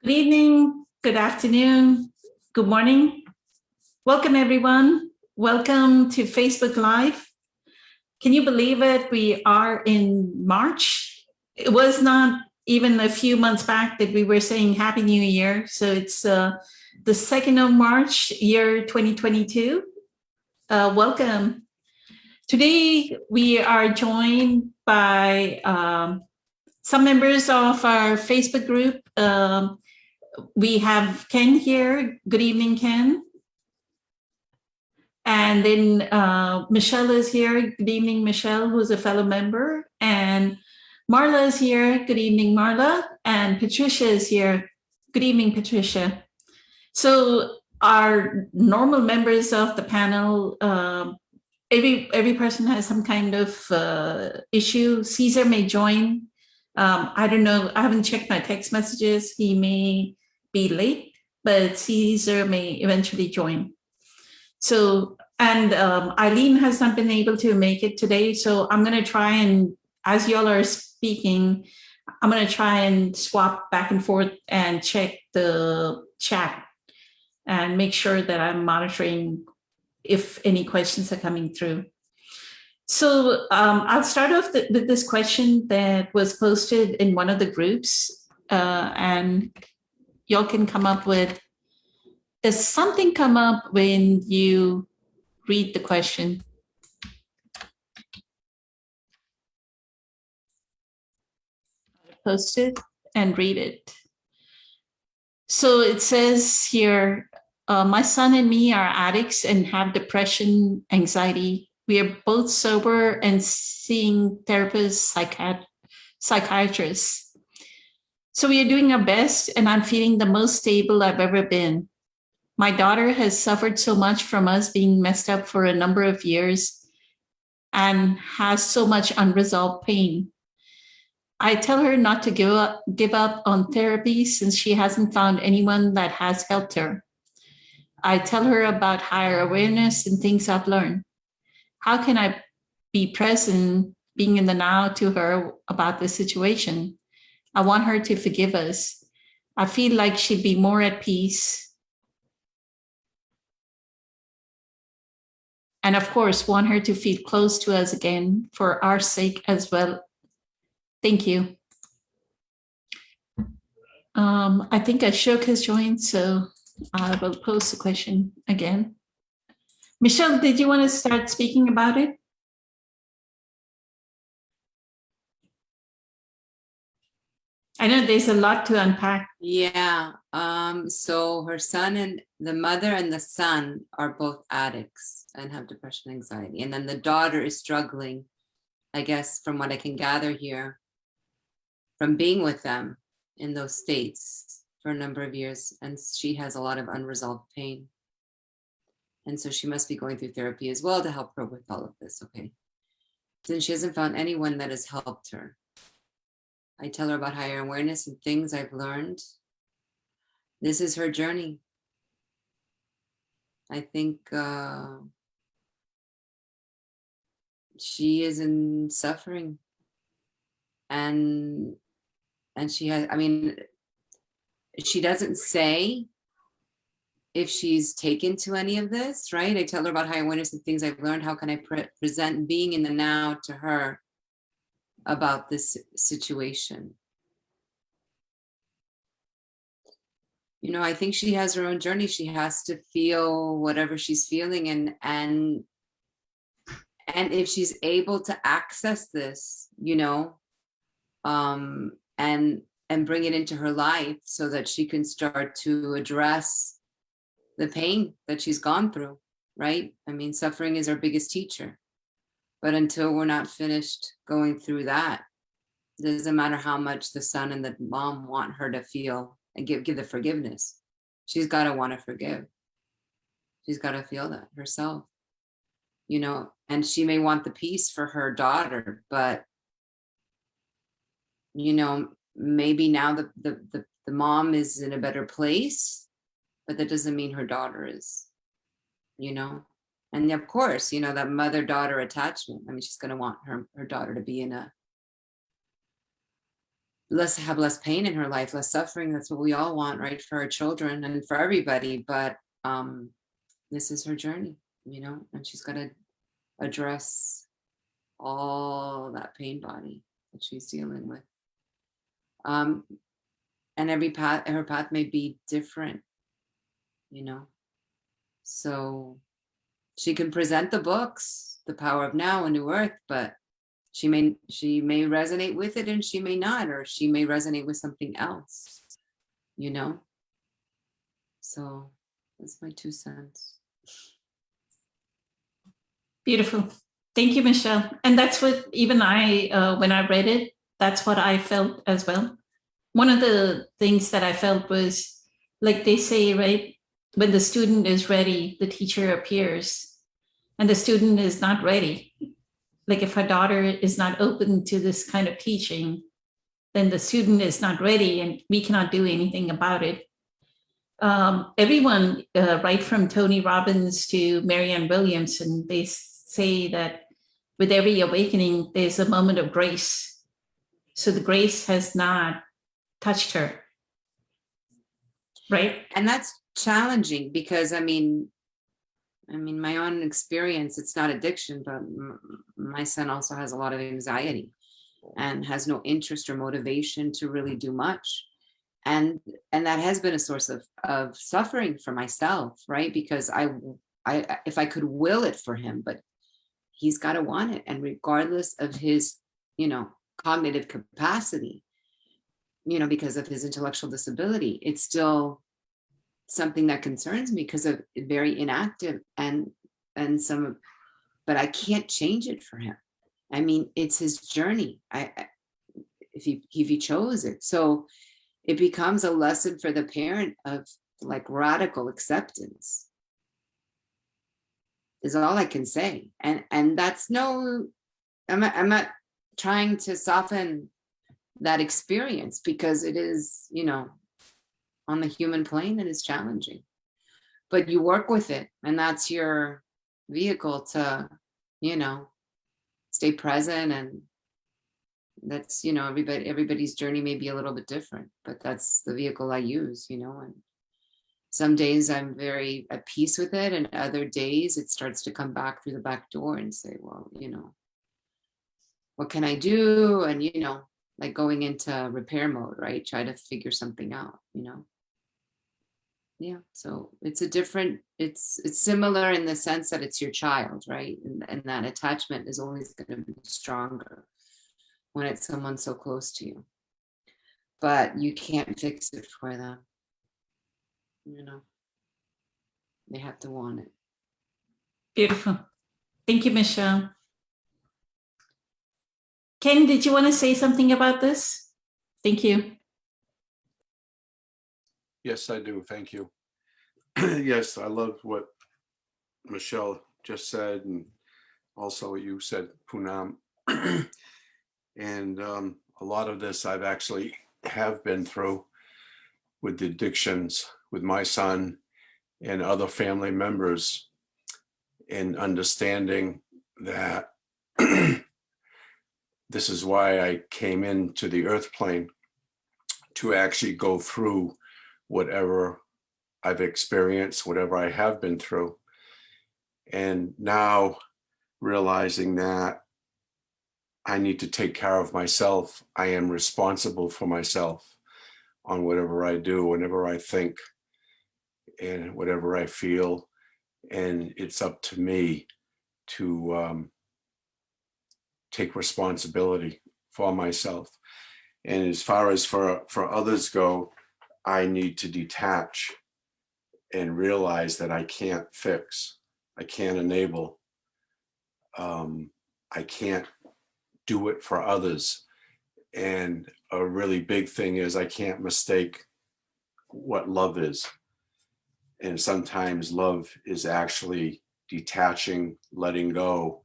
Good evening, good afternoon, good morning. Welcome, everyone. Welcome to Facebook Live. Can you believe it? We are in March. It was not even a few months back that we were saying Happy New Year. So it's the 2nd of March, year 2022. Welcome. Today, we are joined by some members of our Facebook group. We have Ken here. Good evening, Ken. And then Michelle is here. Good evening, Michelle, who's a fellow member. And Marla is here. Good evening, Marla. And Patricia is here. Good evening, Patricia. So our normal members of the panel, every person has some kind of issue. Caesar may join. I don't know. I haven't checked my text messages. He may be late, but Caesar may eventually join. So, and Eileen has not been able to make it today. So I'm going to try and, as y'all are speaking, I'm going to try and swap back and forth and check the chat and make sure that I'm monitoring if any questions are coming through. So I'll start off with this question that was posted in one of the groups, and y'all can come up with, does something come up when you read the question? Post it and read it. So it says here, my son and me are addicts and have depression, anxiety. We are both sober and seeing therapists, psychiatrists. So we are doing our best, and I'm feeling the most stable I've ever been. My daughter has suffered so much from us being messed up for a number of years and has so much unresolved pain. I tell her not to give up on therapy since she hasn't found anyone that has helped her. I tell her about higher awareness and things I've learned. How can I be present, being in the now to her about the situation? I want her to forgive us. I feel like she'd be more at peace. And of course, want her to feel close to us again for our sake as well. Thank you. I think Ashok has joined, so I will pose the question again. Michelle, did you want to start speaking about it? I know there's a lot to unpack. Yeah. So her son and the mother and the son are both addicts and have depression, anxiety. And then the daughter is struggling, I guess, from what I can gather here, from being with them in those states for a number of years. And she has a lot of unresolved pain. And so she must be going through therapy as well to help her with all of this. Okay. Since she hasn't found anyone that has helped her. I tell her about higher awareness and things I've learned. This is her journey. I think she is in suffering. And she has, I mean, she doesn't say if she's taken to any of this, right? I tell her about higher awareness and things I've learned. How can I present being in the now to her about this situation? You know, I think she has her own journey. She has to feel whatever she's feeling, and if she's able to access this, you know, and bring it into her life so that she can start to address the pain that she's gone through, right? I mean, suffering is our biggest teacher. But until we're not finished going through that, it doesn't matter how much the son and the mom want her to feel and give the forgiveness. She's got to want to forgive. She's got to feel that herself, you know, and she may want the peace for her daughter, but, you know, maybe now the mom is in a better place, but that doesn't mean her daughter is, you know. And of course, you know, that mother-daughter attachment. I mean, she's going to want her daughter to be in a have less pain in her life, less suffering. That's what we all want, right? For our children and for everybody. But this is her journey, you know, and she's got to address all that pain body that she's dealing with. And her path may be different, you know. So she can present the books, The Power of Now, A New Earth, but she may resonate with it and she may not, or she may resonate with something else, you know. So that's my 2 cents. Beautiful. Thank you, Michelle. And that's what even I, when I read it, that's what I felt as well. One of the things that I felt was, like they say, right, when the student is ready, the teacher appears, and the student is not ready. Like if her daughter is not open to this kind of teaching, then the student is not ready and we cannot do anything about it. Everyone, right from Tony Robbins to Marianne Williamson, they say that with every awakening, there's a moment of grace. So the grace has not touched her, right? And that's challenging because I mean, my own experience, it's not addiction, but my son also has a lot of anxiety and has no interest or motivation to really do much. And that has been a source of suffering for myself, right? Because I if I could will it for him, but he's got to want it. And regardless of his, you know, cognitive capacity, you know, because of his intellectual disability, it's still something that concerns me because of very inactive and some, but I can't change it for him. I mean, it's his journey. If he chose it. So it becomes a lesson for the parent of like radical acceptance is all I can say. And that's no, I'm not trying to soften that experience because it is, you know, on the human plane, it is challenging, but you work with it. And that's your vehicle to, you know, stay present. And that's, you know, everybody's journey may be a little bit different, but that's the vehicle I use, you know. And some days I'm very at peace with it, and other days it starts to come back through the back door and say, well, you know, what can I do? And, you know, like going into repair mode, right? Try to figure something out, you know. Yeah, so it's a different, it's similar in the sense that it's your child, right? And that attachment is always going to be stronger when it's someone so close to you. But you can't fix it for them, you know. They have to want it. Beautiful. Thank you, Michelle. Ken, did you want to say something about this? Thank you. Yes, I do. Thank you. Yes, I love what Michelle just said, and also what you said, Poonam. And a lot of this I've actually have been through with the addictions with my son and other family members, and understanding that this is why I came into the earth plane, to actually go through whatever I've experienced, whatever I have been through. And now realizing that I need to take care of myself. I am responsible for myself on whatever I do, whenever I think, and whatever I feel. And it's up to me to take responsibility for myself. And as far as for others go, I need to detach and realize that I can't fix, I can't enable, I can't do it for others. And a really big thing is I can't mistake what love is. And sometimes love is actually detaching, letting go,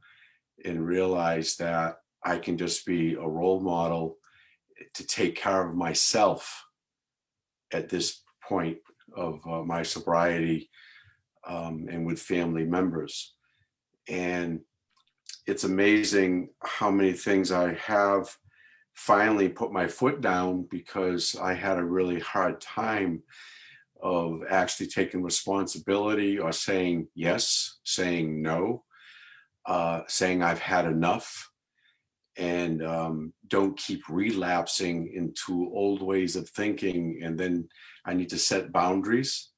and realize that I can just be a role model to take care of myself at this point of my sobriety, and with family members. And it's amazing how many things I have finally put my foot down because I had a really hard time of actually taking responsibility or saying yes, saying no, saying I've had enough, and don't keep relapsing into old ways of thinking. And then I need to set boundaries.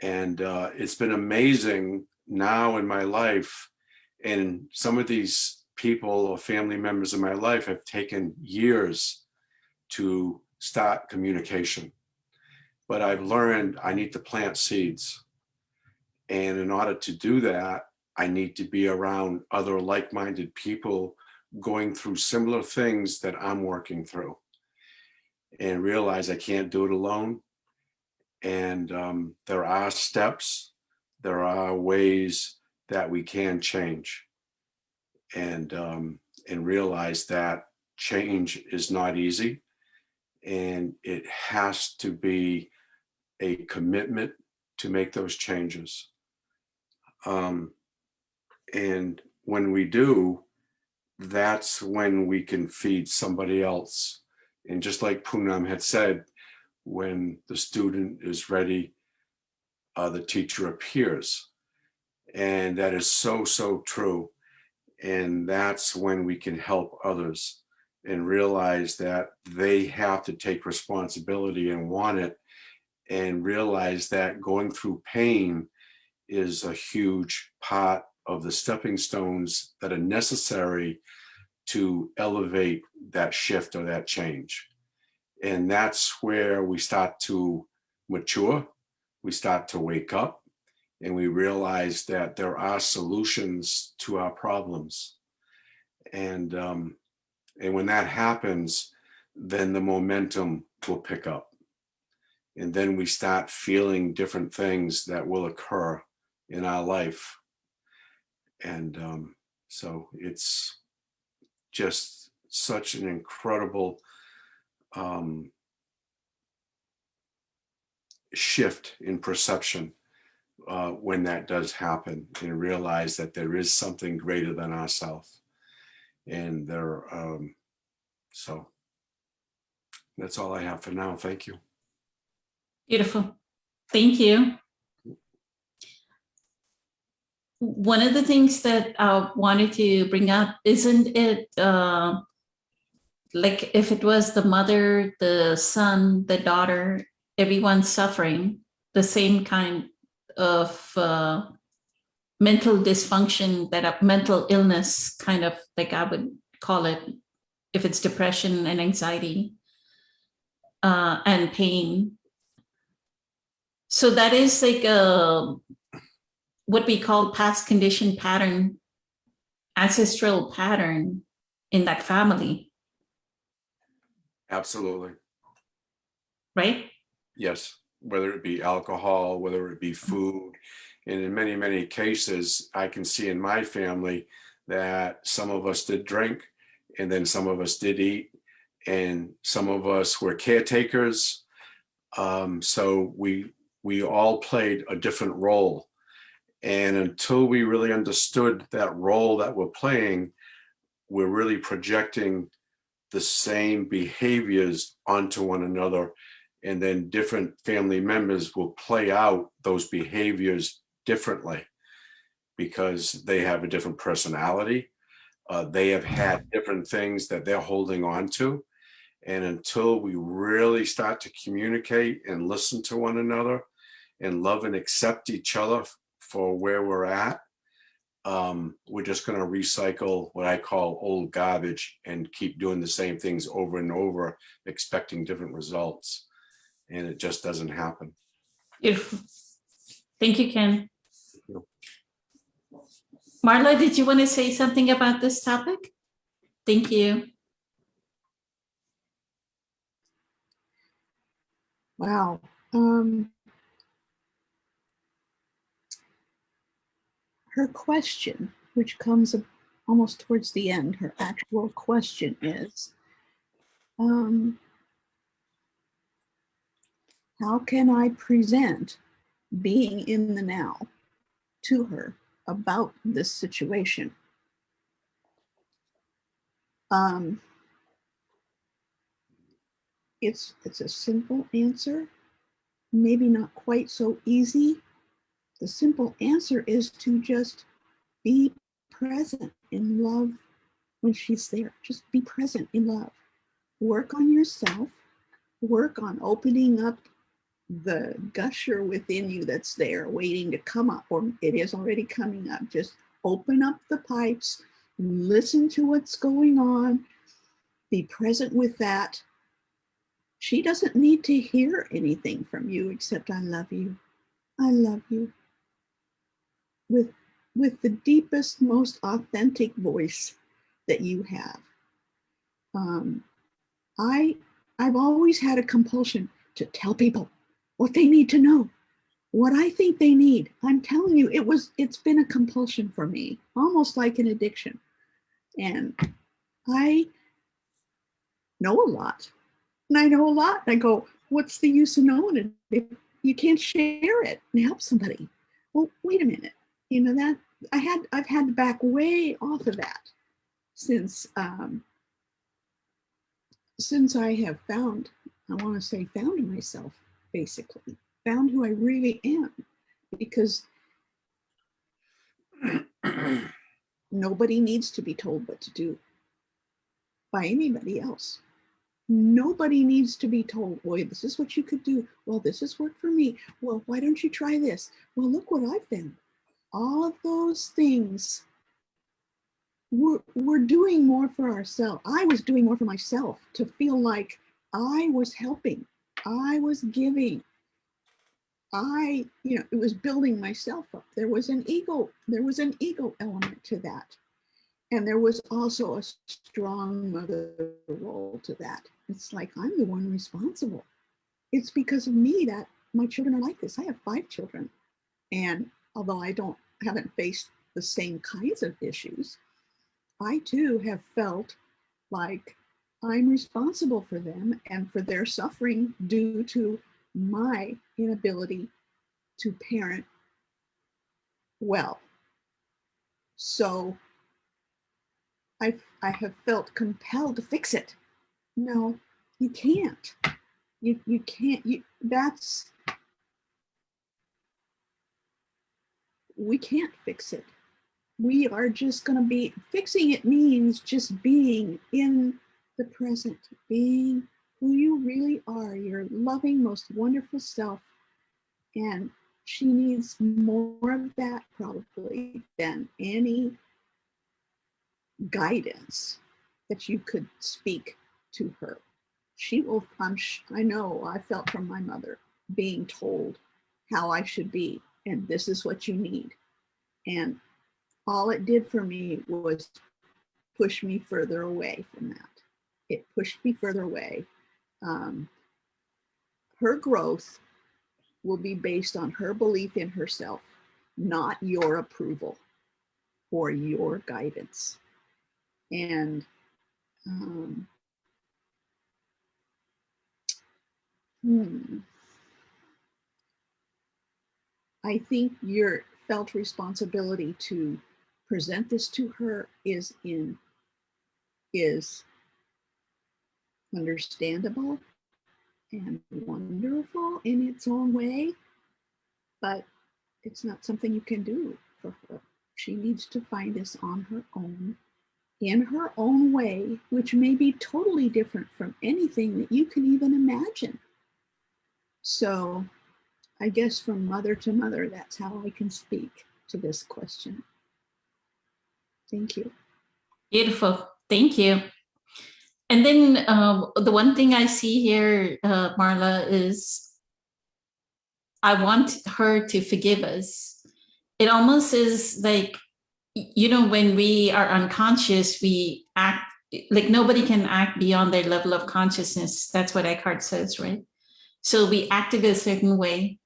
And it's been amazing now in my life. And some of these people or family members in my life have taken years to start communication. But I've learned I need to plant seeds. And in order to do that, I need to be around other like-minded people going through similar things that I'm working through, and realize I can't do it alone. And there are steps, there are ways that we can change, and realize that change is not easy, and it has to be a commitment to make those changes. And when we do, that's when we can feed somebody else. And just like Poonam had said, when the student is ready, the teacher appears. And that is so, so true. And that's when we can help others and realize that they have to take responsibility and want it, and realize that going through pain is a huge part of the stepping stones that are necessary to elevate that shift or that change. And that's where we start to mature, we start to wake up, and we realize that there are solutions to our problems. And when that happens, then the momentum will pick up. And then we start feeling different things that will occur in our life. And so it's just such an incredible shift in perception when that does happen, and realize that there is something greater than ourselves. And there, so that's all I have for now. Thank you. Beautiful. Thank you. One of the things that I wanted to bring up, isn't it like if it was the mother, the son, the daughter, everyone's suffering the same kind of mental dysfunction, that a mental illness, kind of like I would call it, if it's depression and anxiety and pain. So that is like a what we call past condition pattern, ancestral pattern in that family. Absolutely. Right? Yes. Whether it be alcohol, whether it be food. And in many, many cases, I can see in my family that some of us did drink, and then some of us did eat, and some of us were caretakers. So we all played a different role. And until we really understood that role that we're playing, we're really projecting the same behaviors onto one another. And then different family members will play out those behaviors differently because they have a different personality. They have had different things that they're holding on to. And until we really start to communicate and listen to one another and love and accept each other for where we're at, we're just going to recycle what I call old garbage and keep doing the same things over and over, expecting different results. And it just doesn't happen. Beautiful. Thank you, Ken. Marla, did you want to say something about this topic? Thank you. Wow. Her question, which comes almost towards the end, her actual question is, how can I present being in the now to her about this situation? it's a simple answer, maybe not quite so easy. The simple answer is to just be present in love when she's there. Just be present in love. Work on yourself. Work on opening up the gusher within you that's there waiting to come up, or it is already coming up. Just open up the pipes, listen to what's going on, be present with that. She doesn't need to hear anything from you except I love you. I love you. With the deepest, most authentic voice that you have. I've always had a compulsion to tell people what they need to know, what I think they need. I'm telling you, it's been a compulsion for me, almost like an addiction. And I know a lot. And I know a lot. And I go, what's the use of knowing it if you can't share it and help somebody? Well, wait a minute. You know that I've had to back way off of that since I have found myself, basically, found who I really am, because nobody needs to be told what to do by anybody else. Nobody needs to be told, boy, this is what you could do. Well, this has worked for me. Well, why don't you try this? Well, look what I've found. All of those things, we're doing more for ourselves. I was doing more for myself to feel like I was helping. I was giving. It was building myself up. There was an ego element to that. And there was also a strong mother role to that. It's like, I'm the one responsible. It's because of me that my children are like this. I have 5 children. And although I haven't faced the same kinds of issues, I too have felt like I'm responsible for them and for their suffering due to my inability to parent well. So I have felt compelled to fix it. No, you can't. You can't. We can't fix it. We are just going to be, fixing it means just being in the present, being who you really are, your loving, most wonderful self. And she needs more of that probably than any guidance that you could speak to her. She will, I know I felt from my mother being told how I should be, and this is what you need. And all it did for me was push me further away from that. It pushed me further away. Her growth will be based on her belief in herself, not your approval or your guidance. And I think your felt responsibility to present this to her is understandable and wonderful in its own way, but it's not something you can do for her. She needs to find this on her own, in her own way, which may be totally different from anything that you can even imagine. So I guess from mother to mother, that's how I can speak to this question. Thank you. Beautiful. Thank you. And then the one thing I see here, Marla, is I want her to forgive us. It almost is like, when we are unconscious, we act like nobody can act beyond their level of consciousness. That's what Eckhart says, right? So we acted a certain way.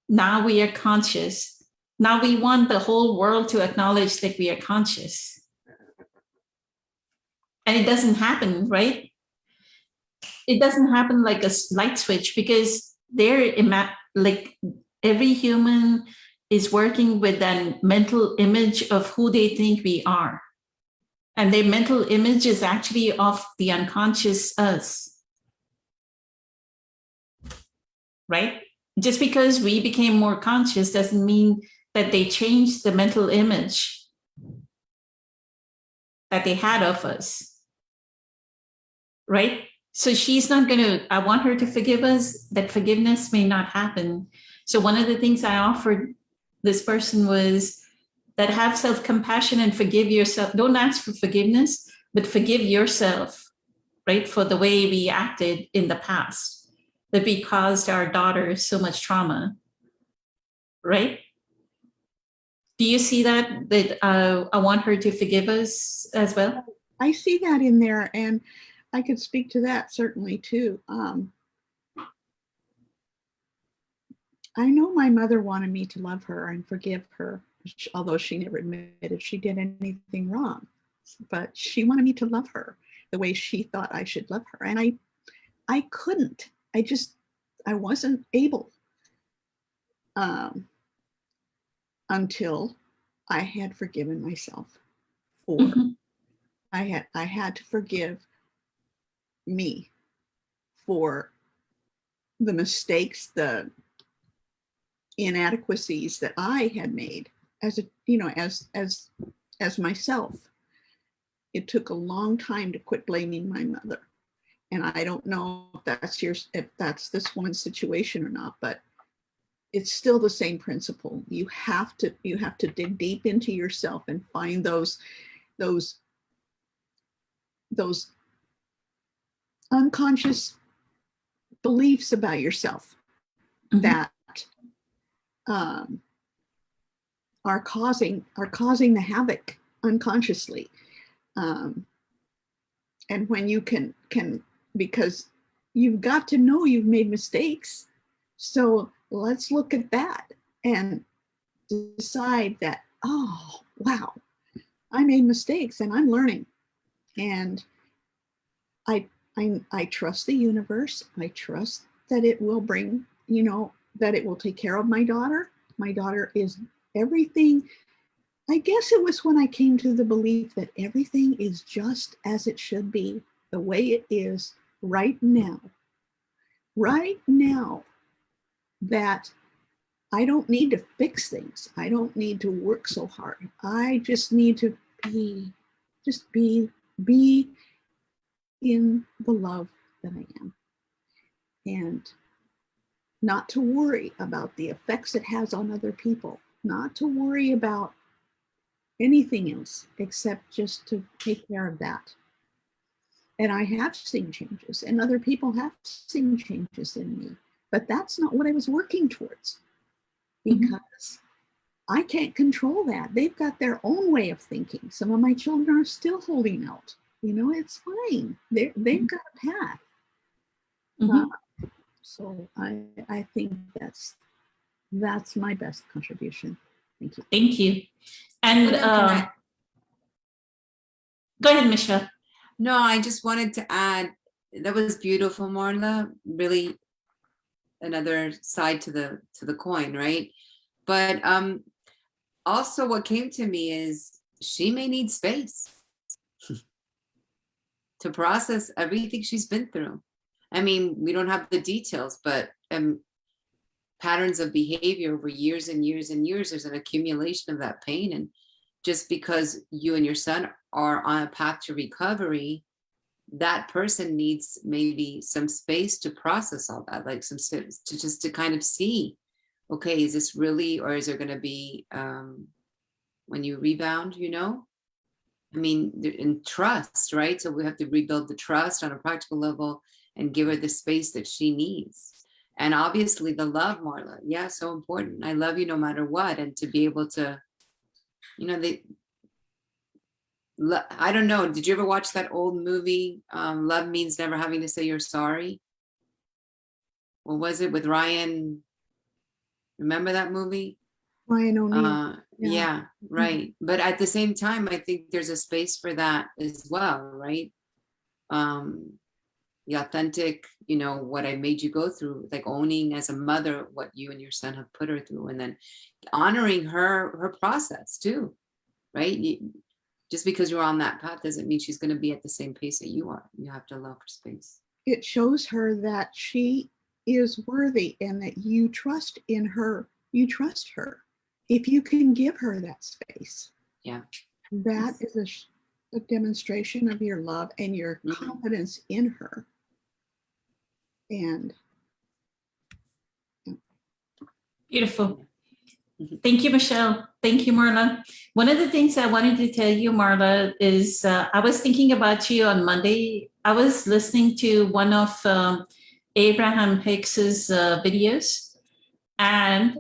Now we are conscious. Now we want the whole world to acknowledge that we are conscious. And it doesn't happen, right? It doesn't happen like a light switch, because like every human is working with that mental image of who they think we are. And their mental image is actually of the unconscious us. right? Just because we became more conscious doesn't mean that they changed the mental image that they had of us, right? So she's not going to, I want her to forgive us, that forgiveness may not happen. So one of the things I offered this person was that have self-compassion and forgive yourself. Don't ask for forgiveness, but forgive yourself, right? For the way we acted in the past, that we caused our daughter so much trauma, right? Do you see that? That I want her to forgive us as well? I see that in there, and I could speak to that certainly too. I know my mother wanted me to love her and forgive her, although she never admitted she did anything wrong. But she wanted me to love her the way she thought I should love her. And I couldn't. I wasn't able until I had forgiven myself for, Mhm. I had to forgive me for the mistakes, the inadequacies that I had made as a, as myself. It took a long time to quit blaming my mother. And I don't know if that's this woman's situation or not, but it's still the same principle. You have to dig deep into yourself and find those unconscious beliefs about yourself Mhm. that are causing the havoc unconsciously. And when you can, because you've got to know you've made mistakes. So let's look at that and decide that, oh, wow, I made mistakes and I'm learning. And I trust the universe. I trust that it will bring, that it will take care of my daughter. My daughter is everything. I guess it was when I came to the belief that everything is just as it should be, the way it is right now, that I don't need to fix things. I don't need to work so hard. I just need to be in the love that I am, and not to worry about the effects it has on other people, not to worry about anything else except just to take care of that. And I have seen changes, and other people have seen changes in me, but that's not what I was working towards, because I can't control that. They've got their own way of thinking. Some of my children are still holding out. It's fine. They've got a path. Mhm. So I think that's my best contribution. Thank you. Thank you. And Well, can I- go ahead, Michelle. No, I just wanted to add, that was beautiful, Marla. Really another side to the coin, right? But also what came to me is she may need space to process everything she's been through. I mean, we don't have the details, but patterns of behavior over years and years and years, there's an accumulation of that pain. And just because you and your son are on a path to recovery, that person needs maybe some space to process all that, like some space to kind of see, okay, is this really, or is there going to be when you rebound, I mean, in trust, right? So we have to rebuild the trust on a practical level and give her the space that she needs. And obviously the love, Marla, yeah, so important. I love you no matter what. And to be able to, I don't know, did you ever watch that old movie, Love Means Never Having to Say You're Sorry? What was it with Ryan? Remember that movie? Ryan O'Neal. Yeah, right. But at the same time, I think there's a space for that as well, right? The authentic, what I made you go through, like owning as a mother what you and your son have put her through, and then honoring her process too, right? Just because you're on that path doesn't mean she's going to be at the same pace that you are. You have to allow her space. It shows her that she is worthy and that you trust in her. You trust her. If you can give her that space, Yeah. that is a demonstration of your love and your confidence in her. And Beautiful. Thank you, Michelle. Thank you, Marla. One of the things I wanted to tell you, Marla, is I was thinking about you on Monday. I was listening to one of Abraham Hicks's videos. And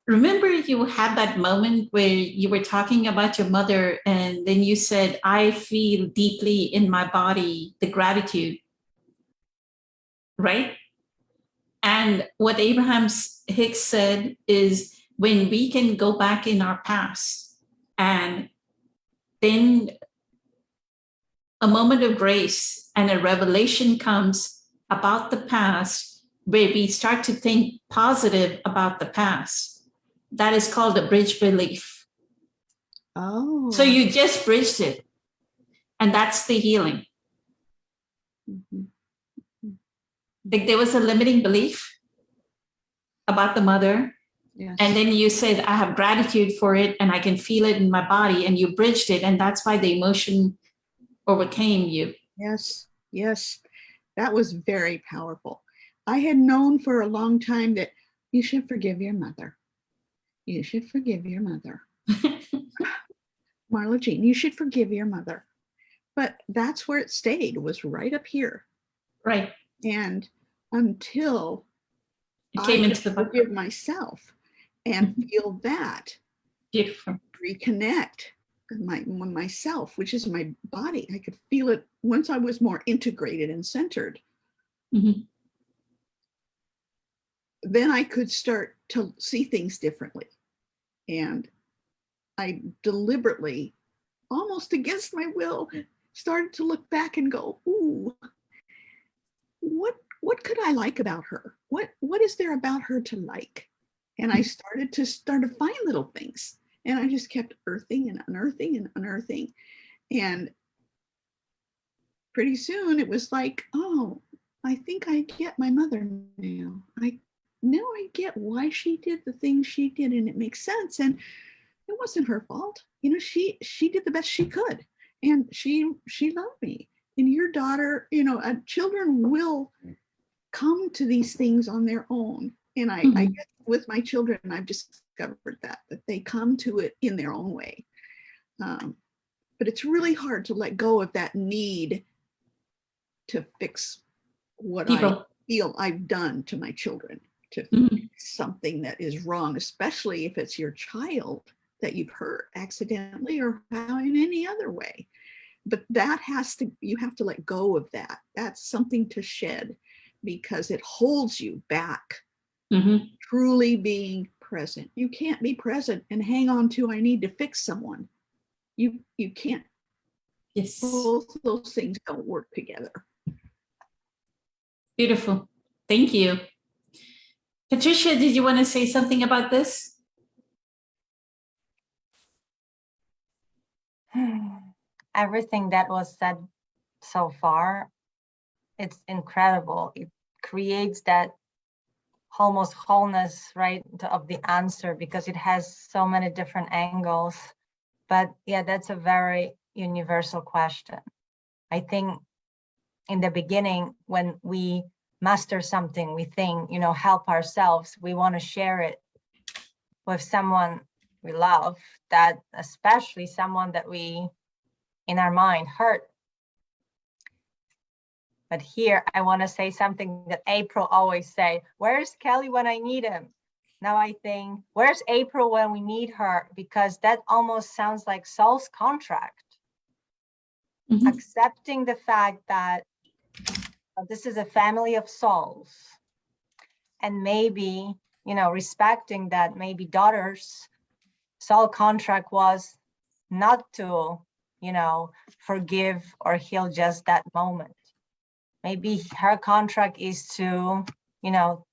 remember, you had that moment where you were talking about your mother, and then you said, I feel deeply in my body the gratitude, right? And what Abraham Hicks said is, when we can go back in our past and then a moment of grace and a revelation comes about the past where we start to think positive about the past, that is called a bridge belief. oh, So you just bridged it, and that's the healing. mhm. Like there was a limiting belief about the mother, Yes. and then you said, I have gratitude for it and I can feel it in my body, and you bridged it, and that's why the emotion overcame you. Yes, yes, that was very powerful. I had known for a long time that you should forgive your mother. You should forgive your mother. Marla Jean, you should forgive your mother. But that's where it stayed, was right up here. Right. And until It I came could into the book. forgive myself and feel that, Beautiful. reconnect with myself, which is my body. I could feel it once I was more integrated and centered. Mhm. Then I could start to see things differently. And I deliberately, almost against my will, started to look back and go, ooh, what could I like about her? What is there about her to like? And I started to find little things. And I just kept earthing and unearthing and unearthing. And pretty soon it was like, oh, I think I get my mother now. Now I get why she did the things she did, and it makes sense. And it wasn't her fault. You know, she did the best she could, and she loved me. And your daughter, you know, children will come to these things on their own. And I guess with my children, I've discovered that they come to it in their own way. But it's really hard to let go of that need to fix what I feel I've done to my children, to fix something that is wrong, especially if it's your child that you've hurt accidentally or in any other way. But that you have to let go of that. That's something to shed, because it holds you back. Truly being present. You can't be present and hang on to, I need to fix someone. You can't. Yes. Both those things don't work together. Beautiful. Thank you. Patricia, did you want to say something about this? Everything that was said so far, it's incredible. It creates that almost wholeness, right, of the answer, because it has so many different angles. But yeah, that's a very universal question. I think in the beginning, when we master something, we think, you know, help ourselves, we want to share it with someone we love, that especially someone that we in our mind hurt. But here I want to say something that April always say, where's Kelly when I need him? Now I think, where's April when we need her? Because that almost sounds like soul's contract. Accepting the fact that this is a family of souls, and maybe, you know, respecting that maybe daughter's soul contract was not to, you know, forgive or heal just that moment. Maybe her contract is to, you know,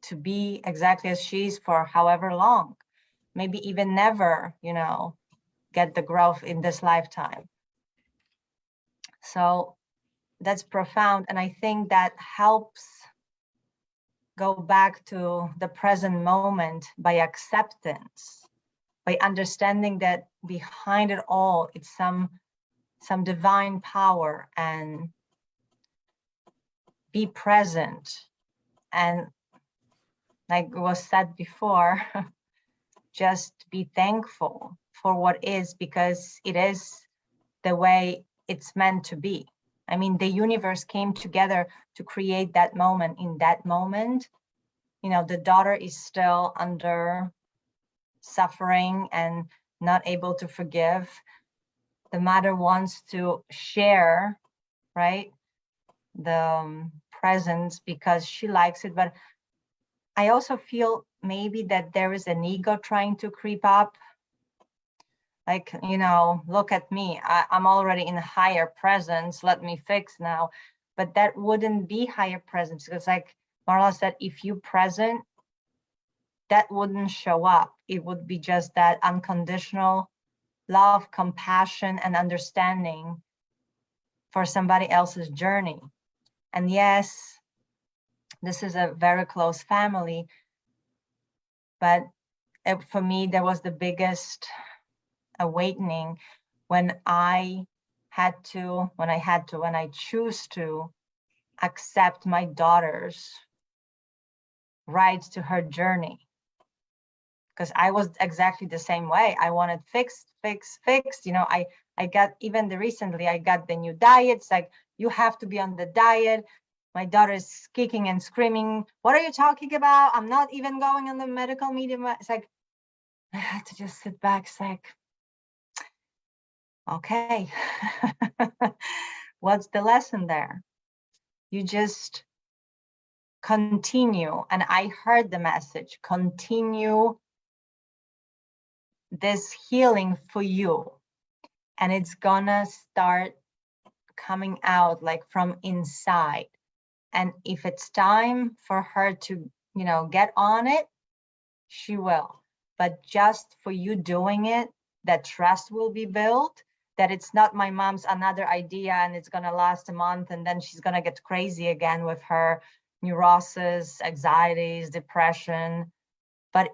to be exactly as she is for however long, maybe even never, you know, get the growth in this lifetime. So that's profound. And I think that helps go back to the present moment by acceptance, by understanding that behind it all, it's some divine power, and be present. And like was said before, just be thankful for what is, because it is the way it's meant to be. I mean, the universe came together to create that moment. In that moment, you know, the daughter is still under suffering and not able to forgive. The mother wants to share, right, the presence because she likes it. But I also feel maybe that there is an ego trying to creep up. Like, you know, look at me, I'm already in a higher presence, let me fix now. But that wouldn't be higher presence, because like Marla said, if you present, that wouldn't show up. It would be just that unconditional love, compassion, and understanding for somebody else's journey. And yes, this is a very close family, but for me, there was the biggest awakening when I choose to accept my daughter's rights to her journey. Because I was exactly the same way. I wanted fixed. You know, I got, even recently, I got the new diet. It's like, you have to be on the diet. My daughter is kicking and screaming, what are you talking about? I'm not even going on the medical medium. It's like, I had to just sit back. It's like, okay, what's the lesson there? You just continue. And I heard the message, continue this healing for you. And it's gonna start coming out like from inside. And if it's time for her to, you know, get on it, she will. But just for you doing it, that trust will be built, that it's not my mom's another idea and it's going to last a month and then she's going to get crazy again with her neurosis, anxieties, depression. But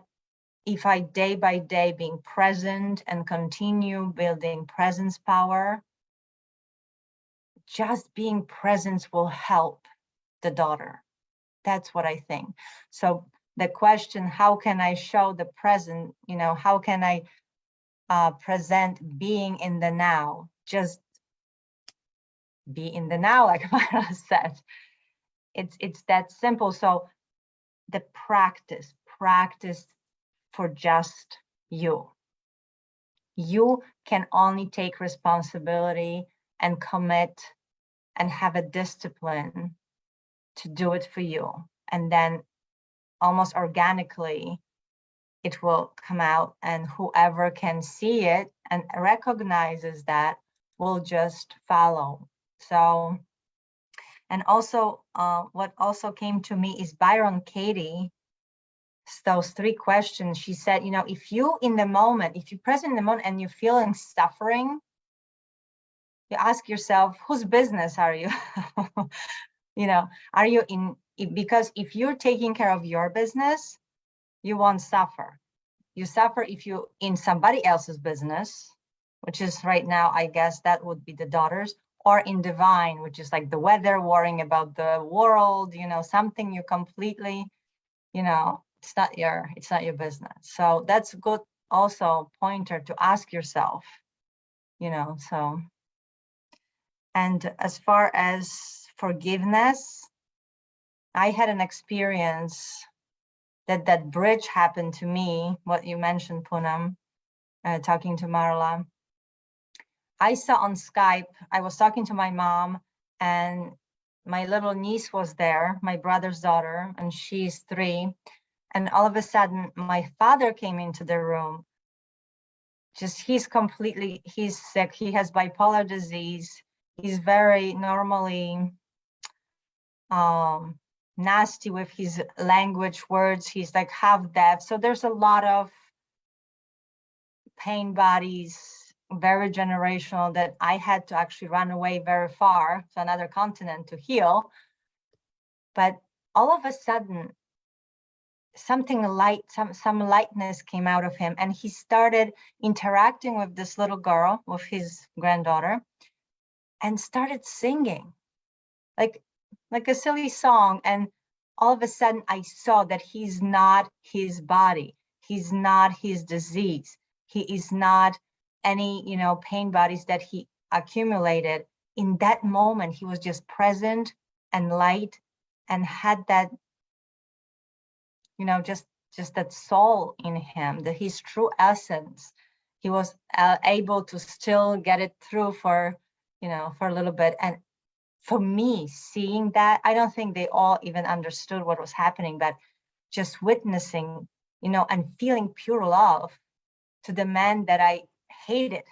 if I day by day being present and continue building presence power, just being present will help the daughter. That's what I think. So the question, how can I show the present, you know, how can I present being in the now? Just be in the now, like Mara said. It's that simple. So the practice for just you. You can only take responsibility and commit and have a discipline to do it for you. And then almost organically, it will come out, and whoever can see it and recognizes that will just follow. So, and also what also came to me is Byron Katie, those 3 questions. She said, you know, if you in the moment, if you're present in the moment and you're feeling suffering, you ask yourself, whose business are you? You know, are you in, because if you're taking care of your business, you won't suffer. You suffer if you're in somebody else's business, which is right now, I guess that would be the daughters, or in divine, which is like the weather, worrying about the world, you know, something you completely, you know, it's not your business. So that's good also pointer to ask yourself, you know. So, and as far as forgiveness, I had an experience that bridge happened to me, what you mentioned, Poonam, talking to Marla. I saw on Skype, I was talking to my mom, and my little niece was there, my brother's daughter, and she's 3. And all of a sudden, my father came into the room. Just, he's sick. He has bipolar disease. He's very normally nasty with his language words. He's like half deaf. So there's a lot of pain bodies, very generational, that I had to actually run away very far to another continent to heal. But all of a sudden, something light, some lightness came out of him, and he started interacting with this little girl, with his granddaughter, and started singing like a silly song. And all of a sudden I saw that he's not his body, he's not his disease, he is not any, pain bodies that he accumulated. In that moment, he was just present and light, and had that, just that soul in him, that his true essence. He was able to still get it through for a little bit. And for me, seeing that, I don't think they all even understood what was happening, but just witnessing, and feeling pure love to the man that I hated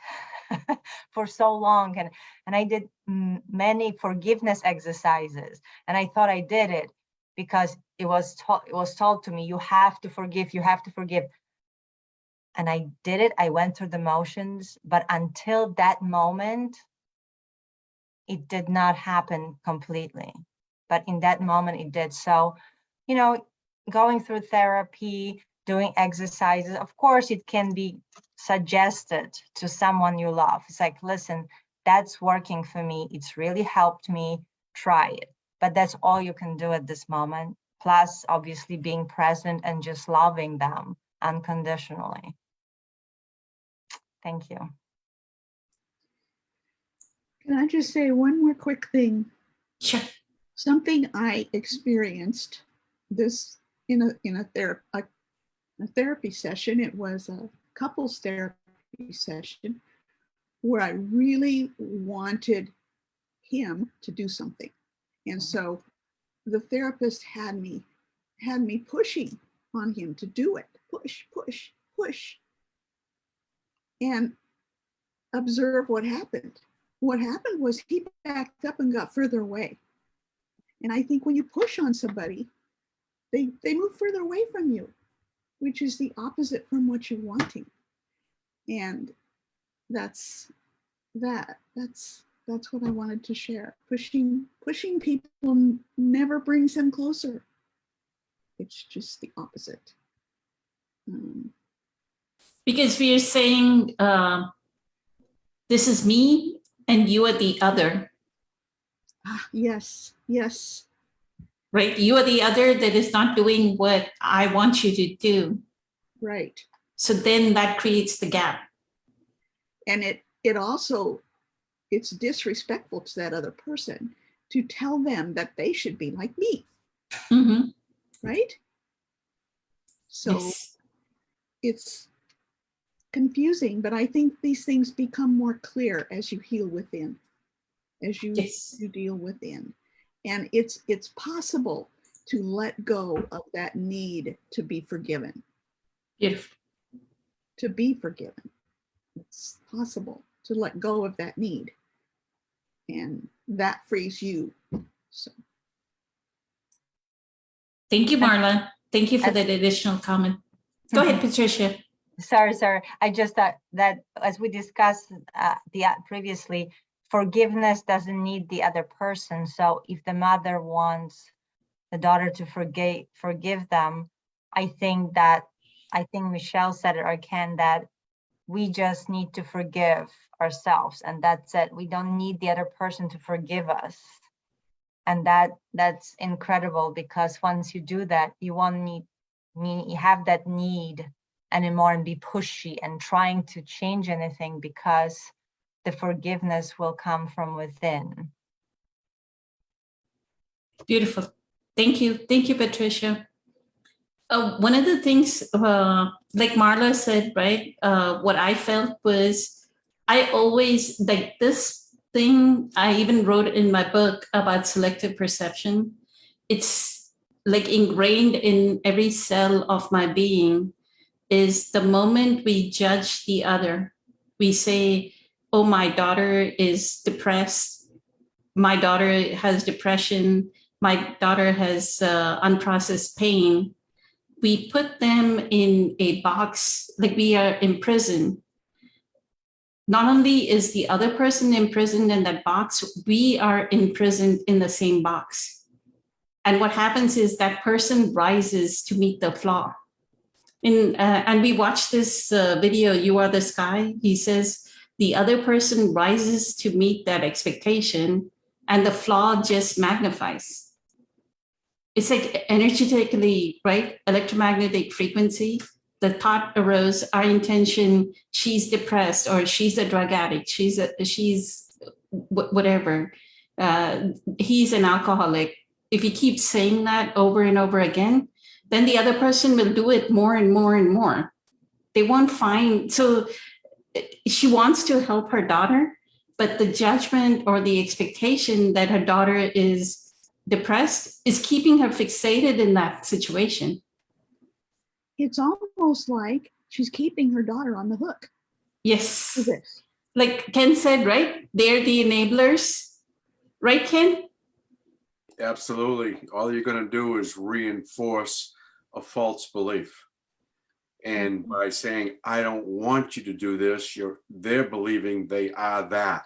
for so long. And I did many forgiveness exercises, and I thought I did it because it was told to me, you have to forgive, you have to forgive. And I did it. I went through the motions, but until that moment, it did not happen completely. But in that moment, it did. So, going through therapy, doing exercises, of course, it can be suggested to someone you love. It's like, listen, that's working for me. It's really helped me. Try it. But that's all you can do at this moment. Plus, obviously, being present and just loving them unconditionally. Thank you. Can I just say one more quick thing? Sure. Something I experienced this in a therapy session. It was a couples therapy session where I really wanted him to do something. And so the therapist had me pushing on him to do it. Push, push, push. And observe what happened. What happened was he backed up and got further away. And I think when you push on somebody, they move further away from you, which is the opposite from what you're wanting. And that's what I wanted to share. Pushing people never brings them closer. It's just the opposite. Because we are saying, this is me and you are the other. Yes, yes. Right? You are the other that is not doing what I want you to do. Right. So then that creates the gap. And it also, it's disrespectful to that other person to tell them that they should be like me. Mm-hmm. Right? So Yes. it's confusing, but I think these things become more clear as you heal within, as you deal within. And it's possible to let go of that need to be forgiven. Beautiful. To be forgiven. It's possible to let go of that need. And that frees you. So. Thank you, Marla. Thank you for that additional comment. Go ahead, Patricia. Sorry. I just thought that as we discussed previously, forgiveness doesn't need the other person. So if the mother wants the daughter to forgive them, I think Michelle said it, or Ken, that we just need to forgive ourselves, and that's it. We don't need the other person to forgive us. And that's incredible, because once you do that, you won't have that need anymore and be pushy and trying to change anything, because the forgiveness will come from within. Beautiful. Thank you. Thank you, Patricia. One of the things, like Marla said, right, what I felt was I always, like this thing, I even wrote in my book about selective perception. It's like ingrained in every cell of my being, is the moment we judge the other, we say, oh, my daughter is depressed. My daughter has depression. My daughter has unprocessed pain. We put them in a box, like we are imprisoned. Not only is the other person imprisoned in that box, we are imprisoned in the same box. And what happens is that person rises to meet the flaw. And we watched this video, You Are the Sky. He says the other person rises to meet that expectation and the flaw just magnifies. It's like energetically, right? Electromagnetic frequency. The thought arose, our intention, she's depressed or she's a drug addict, she's whatever. He's an alcoholic. If you keep saying that over and over again, then the other person will do it more and more and more. They won't find, so she wants to help her daughter, but the judgment or the expectation that her daughter is depressed is keeping her fixated in that situation. It's almost like she's keeping her daughter on the hook Yes. for this. Like Ken said, right? They're the enablers. Right, Ken? Absolutely. All you're going to do is reinforce a false belief. And by saying, I don't want you to do this, they're believing they are that.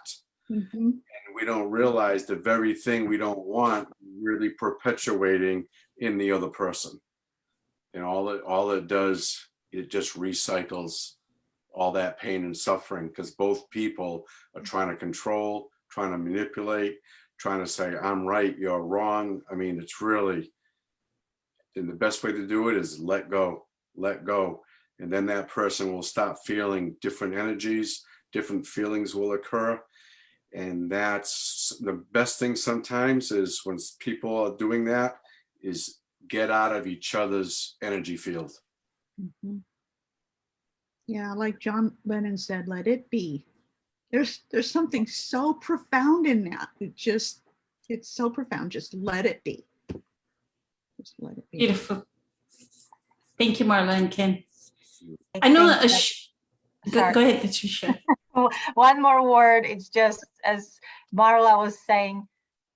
Mhm. And we don't realize the very thing we don't want really perpetuating in the other person. And all it does, it just recycles all that pain and suffering, because both people are trying to control, trying to manipulate, trying to say, I'm right, you're wrong. I mean, it's really, and the best way to do it is let go. And then that person will stop feeling different energies, different feelings will occur. And that's the best thing sometimes is when people are doing that is get out of each other's energy field. Mhm. Yeah, like John Lennon said, let it be. There's something so profound in that. It's so profound. Just let it be. Just let it be. Beautiful. Thank you, Marla and Ken. I I know think that- go ahead, Patricia. One more word. It's just as Marla was saying,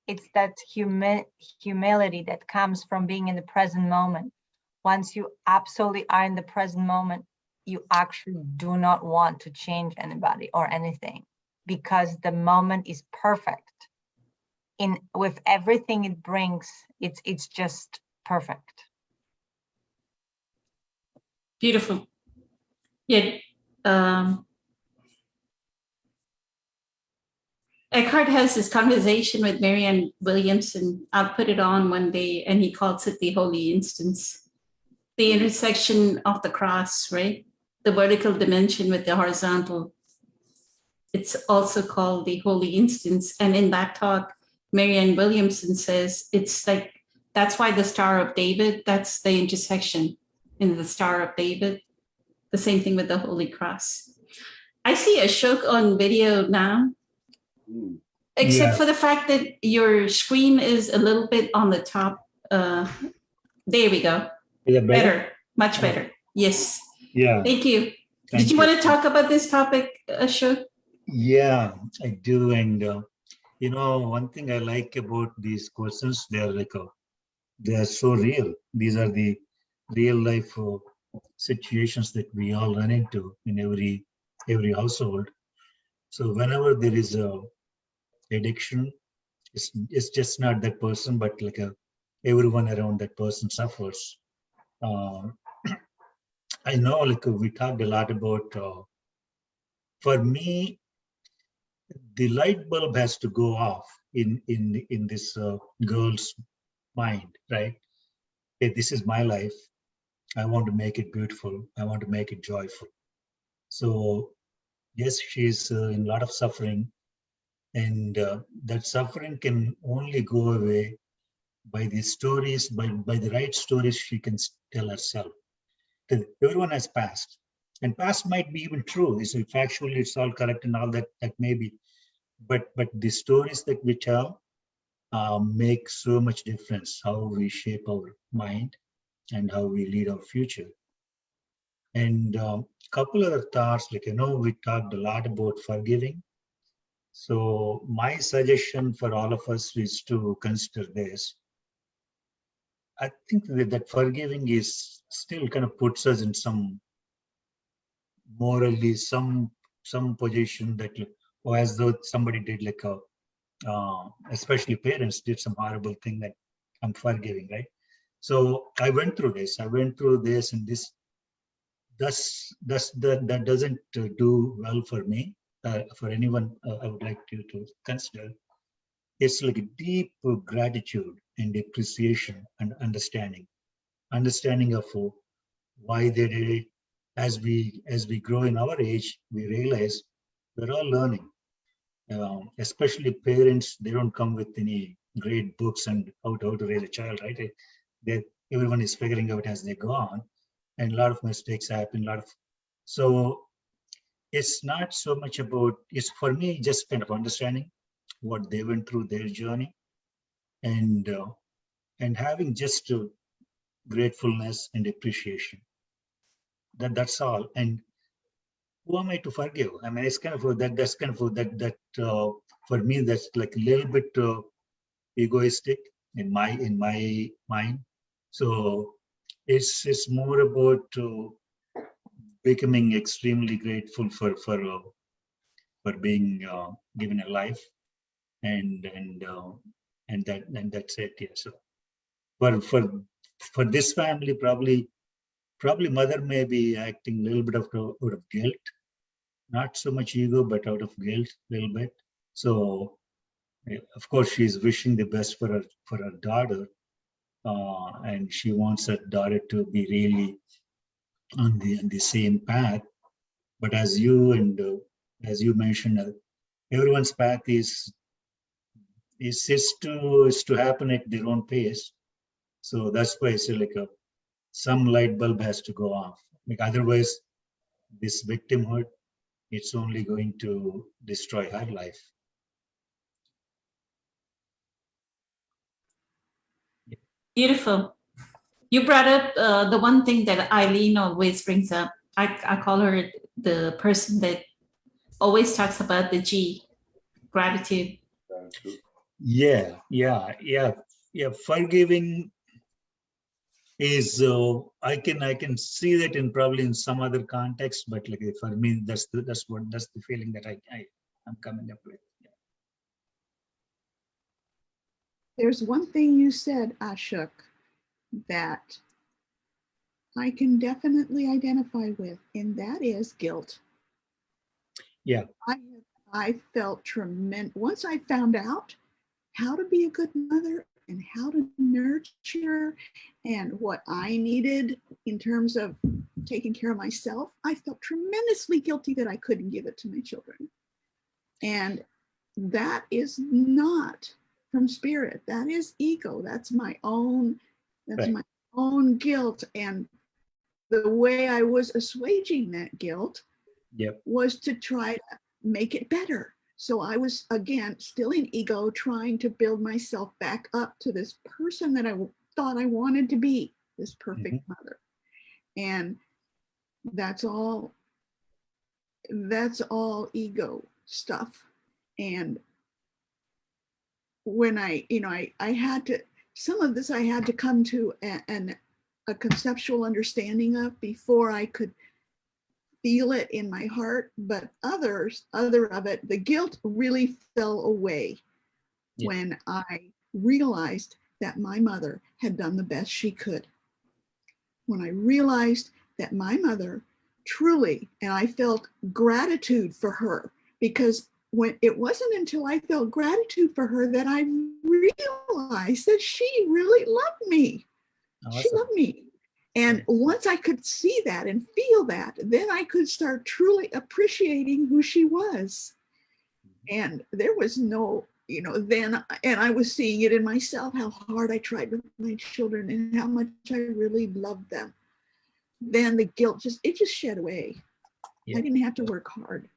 it's that humility that comes from being in the present moment. Once you absolutely are in the present moment, you actually do not want to change anybody or anything, because the moment is perfect. With everything it brings, it's just perfect. Beautiful. Yeah. Eckhart has this conversation with Marianne Williamson. I'll put it on one day, and he calls it the holy instance. The intersection of the cross, right? The vertical dimension with the horizontal. It's also called the holy instance. And in that talk, Marianne Williamson says it's like, that's why the Star of David, that's the intersection in the Star of David. The same thing with the Holy Cross. I see Ashok on video now, except Yeah. for the fact that your screen is a little bit on the top. There we go. Is it Better, much better. Yes. Yeah. Thank you. Thank Did you you. want to talk about this topic, Ashok? Yeah, I do. And, one thing I like about these questions, they are so real. These are the real life situations that we all run into in every household. So whenever there is a addiction, it's just not that person, but everyone around that person suffers. I know, we talked a lot about, for me, the light bulb has to go off in this girl's mind, right? Hey, this is my life. I want to make it beautiful. I want to make it joyful. So yes, she's in a lot of suffering, and that suffering can only go away by the stories, by the right stories she can tell herself. Everyone has past, and past might be even true. So factually, it's all correct and all that. That may be, but the stories that we tell make so much difference. How we shape our mind and how we lead our future. And a couple other thoughts, we talked a lot about forgiving. So my suggestion for all of us is to consider this. I think that forgiving is still kind of puts us in some morally some position that or as though somebody did especially parents did some horrible thing that I'm forgiving, right? So I went through this. And this that doesn't do well for me. For anyone, I would like you to consider. It's like a deep gratitude and appreciation and understanding of why they did it. As we grow in our age, we realize we're all learning. Especially parents, they don't come with any great books and how to raise a child, right? Everyone is figuring out as they go on, and a lot of mistakes happen. So it's not so much about, it's for me just kind of understanding what they went through, their journey, and having just gratefulness and appreciation. That's all. And who am I to forgive? I mean, it's kind of that's kind of that for me, that's like a little bit egoistic in my mind. So it's more about becoming extremely grateful for being given a life, and that's it. Yeah. So for this family, probably mother may be acting a little bit out of guilt, not so much ego, but out of guilt a little bit. So of course she's wishing the best for her daughter, and she wants her daughter to be really on the same path. But as you mentioned, everyone's path is to happen at their own pace. So that's why I say, like, some light bulb has to go off. Like, otherwise, this victimhood, it's only going to destroy her life. Beautiful. You brought up the one thing that Eileen always brings up. I call her the person that always talks about the G, gratitude. Yeah. Forgiving is I can see that in probably in some other context, but like for me, that's the feeling that I'm coming up with. Yeah. There's one thing you said, Ashok, that I can definitely identify with, and that is guilt. Yeah. I felt tremendous. Once I found out how to be a good mother and how to nurture and what I needed in terms of taking care of myself, I felt tremendously guilty that I couldn't give it to my children. And that is not from spirit. That is ego. That's my own, my own guilt. And the way I was assuaging that guilt was to try to make it better. So I was, again, still in ego, trying to build myself back up to this person that I thought I wanted to be, this perfect mother. And that's all ego stuff. And when I had to, some of this I had to come to a conceptual understanding of before I could feel it in my heart, but other of it, the guilt really fell away when I realized that my mother had done the best she could. When I realized that my mother truly, and I felt gratitude for her, because when it wasn't until I felt gratitude for her that I realized that she really loved me. Awesome. She loved me. And once I could see that and feel that, then I could start truly appreciating who she was. And there was no, then, and I was seeing it in myself, how hard I tried with my children and how much I really loved them. Then the guilt just shed away. I didn't have to work hard.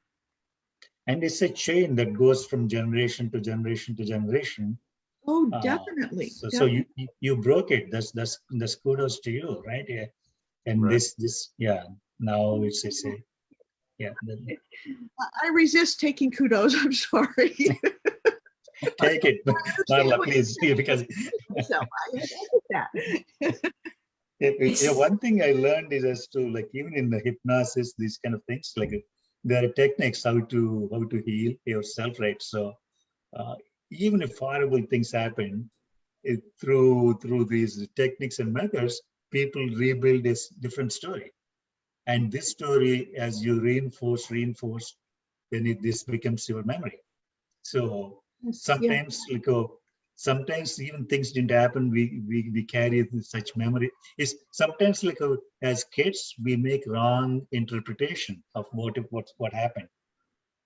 And it's a chain that goes from generation to generation to generation. Oh, definitely. So you broke it. That's kudos to you, right? Yeah. And this now it's I resist taking kudos. I'm sorry. Take it, Marla, please, because one thing I learned is as to, like, even in the hypnosis, these kind of things, like there are techniques how to heal yourself, right? So even if horrible things happen, through these techniques and methods, people rebuild this different story. And this story, as you reinforce, then this becomes your memory. So Yes, yeah. sometimes, sometimes even things didn't happen. We carry such memory. It's sometimes as kids we make wrong interpretation of what happened,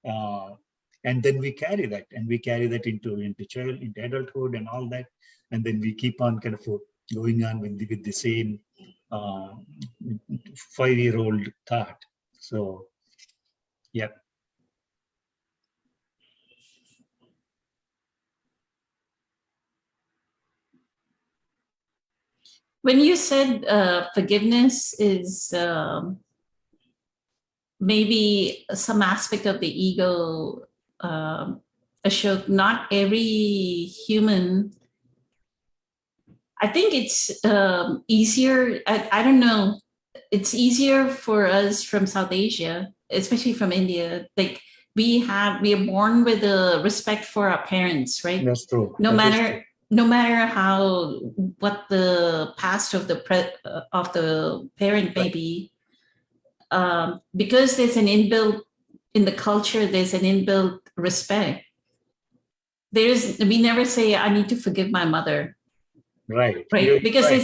and then we carry that, into adulthood and all that, and then we keep on kind of going on with the same 5-year-old thought. So yeah. When you said forgiveness is maybe some aspect of the ego, Ashok, not every human, I think it's easier. I don't know. It's easier for us from South Asia, especially from India. Like we are born with a respect for our parents, right? That's true. No That is matter true. no matter how what the past of the parent may be, because there's an inbuilt in the culture, there's an inbuilt respect. We never say I need to forgive my mother, Right. right? Because right,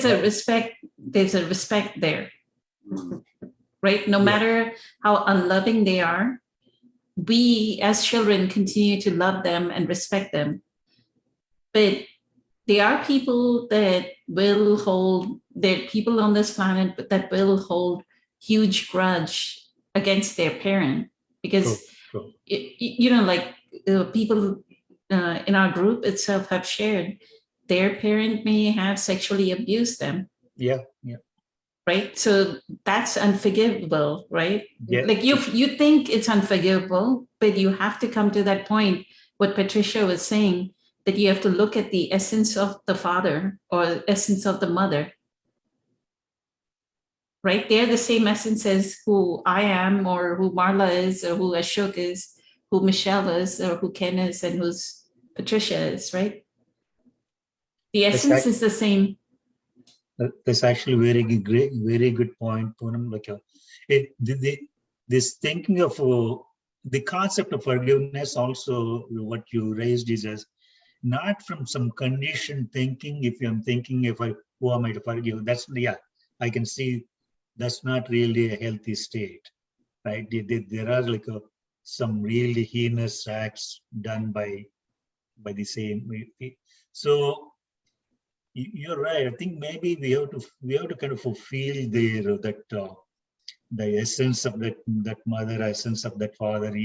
there's a respect there, right? No Yeah. matter how unloving they are, we as children continue to love them and respect them. But there are people that will hold, there are people on this planet that will hold huge grudge against their parent because, True. like people in our group itself have shared their parent may have sexually abused them. Yeah. Right. So that's unforgivable, right? Yeah. Like you think it's unforgivable, but you have to come to that point, what Patricia was saying, that you have to look at the essence of the father or essence of the mother. Right? They're the same essence as who I am or who Marla is or who Ashok is, who Michelle is or who Ken is and who's Patricia is, right? The essence is the same. That's actually very good point, Poonam. This thinking of the concept of forgiveness, also what you raised is as not from some conditioned thinking. If I'm thinking, who am I to forgive? I can see that's not really a healthy state, right? There are some really heinous acts done by the same. So you're right. I think maybe we have to kind of feel the essence of that mother, essence of that father,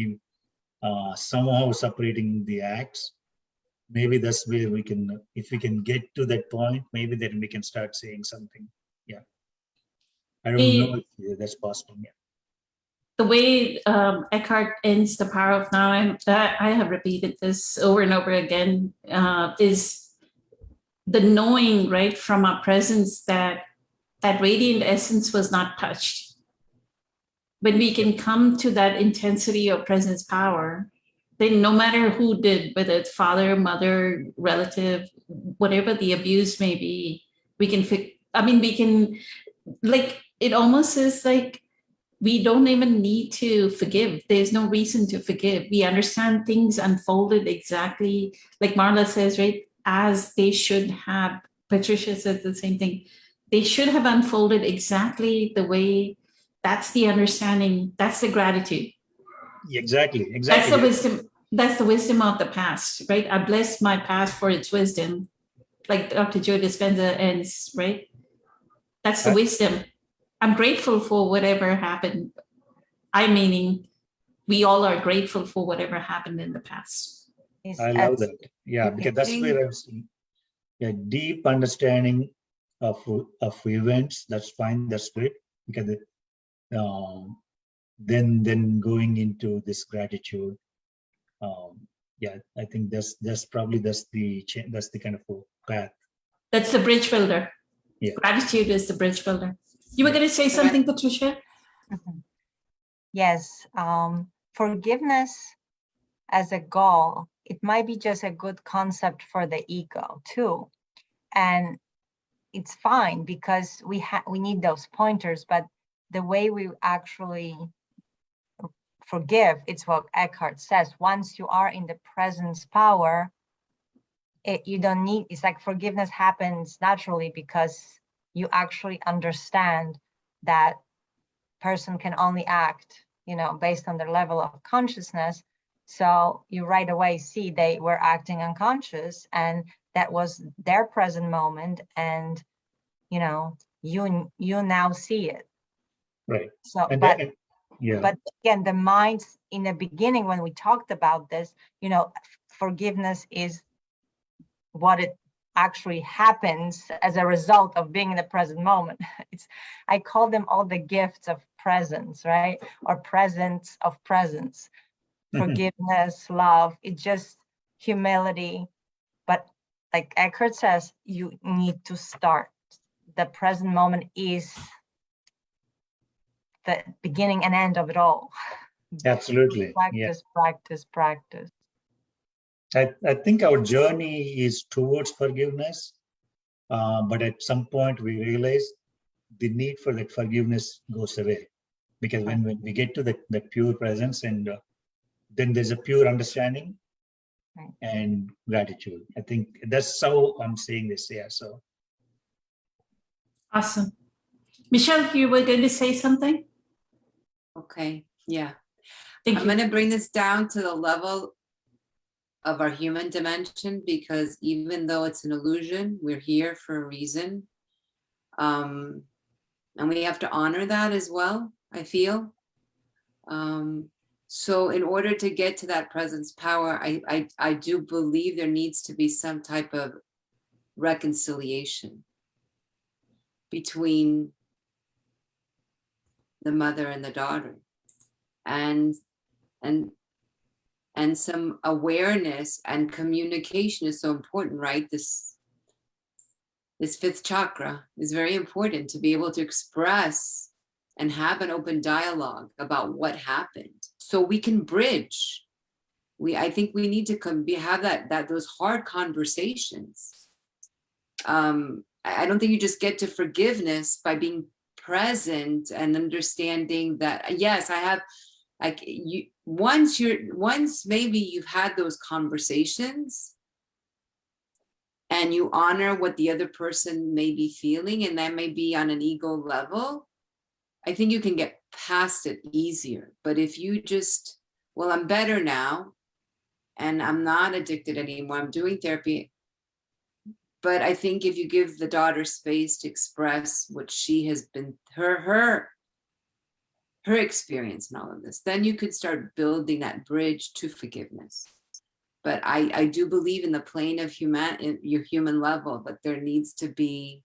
somehow separating the acts. Maybe that's where we can, if we can get to that point, maybe then we can start saying something. Yeah, I don't know if that's possible. Yeah. The way Eckhart ends The Power of Now, I have repeated this over and over again, is the knowing, right, from our presence that radiant essence was not touched. When we can come to that intensity of presence power, then no matter who did, whether it's father, mother, relative, whatever the abuse may be, we can it almost is like we don't even need to forgive. There's no reason to forgive. We understand things unfolded exactly like Marla says, right? As they should have. Patricia said the same thing. They should have unfolded exactly the way. That's the understanding. That's the gratitude. Exactly. That's the wisdom. That's the wisdom of the past, right? I bless my past for its wisdom, like Dr. Joe Dispenza ends, right? That's the wisdom. I'm grateful for whatever happened. Meaning we all are grateful for whatever happened in the past. I love that. Yeah, because that's where I'm seeing a deep understanding of events. That's fine. That's great. Because then going into this gratitude. Yeah, I think that's the kind of path. That's the bridge builder. Yeah. Gratitude is the bridge builder. You were going to say something, Patricia? Mm-hmm. Yes. Forgiveness as a goal, it might be just a good concept for the ego too. And it's fine because we need those pointers, but the way we actually forgive, it's what Eckhart says. Once you are in the presence power, you don't need, it's like forgiveness happens naturally because you actually understand that person can only act, based on their level of consciousness. So you right away see they were acting unconscious, and that was their present moment, and you now see it. Right. So, And but then, yeah, but again, the minds in the beginning when we talked about this, forgiveness is what it actually happens as a result of being in the present moment. I call them all the gifts of presence, right? Or presence of presence. Forgiveness, love, it's just humility. But like Eckhart says, you need to start. The present moment is the beginning and end of it all. absolutely. Yeah. Practice. I think our journey is towards forgiveness, but at some point we realize the need for that forgiveness goes away, because when we get to that pure presence, and then there's a pure understanding Right. and gratitude. I think that's how I'm saying this. Yeah. So Awesome. Michelle, you were going to say something? Okay, yeah. Thank I'm you. going to bring this down to the level of our human dimension, because even though it's an illusion, we're here for a reason. And we have to honor that as well, I feel. So in order to get to that presence power, I do believe there needs to be some type of reconciliation between the mother and the daughter, and some awareness and communication is so important, right? This fifth chakra is very important, to be able to express and have an open dialogue about what happened, so we can bridge. I think we need to have those hard conversations. I don't think you just get to forgiveness by being present and understanding that, yes, I have, like, you once maybe you've had those conversations and you honor what the other person may be feeling, and that may be on an ego level, I think you can get past it easier. But if you just, well, I'm better now and I'm not addicted anymore, I'm doing therapy. But I think if you give the daughter space to express what she has been, her experience in all of this, then you could start building that bridge to forgiveness. But I do believe in the plane of your human level, but there needs to be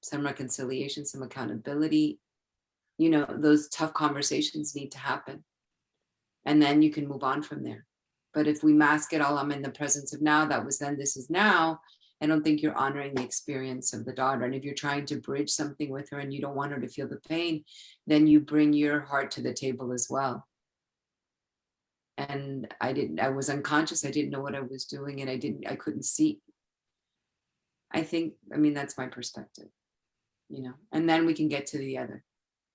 some reconciliation, some accountability. Those tough conversations need to happen. And then you can move on from there. But if we mask it all, I'm in the presence of now, that was then, this is now, I don't think you're honoring the experience of the daughter. And if you're trying to bridge something with her and you don't want her to feel the pain, then you bring your heart to the table as well. And I was unconscious. I didn't know what I was doing, and I couldn't see. That's my perspective, and then we can get to the other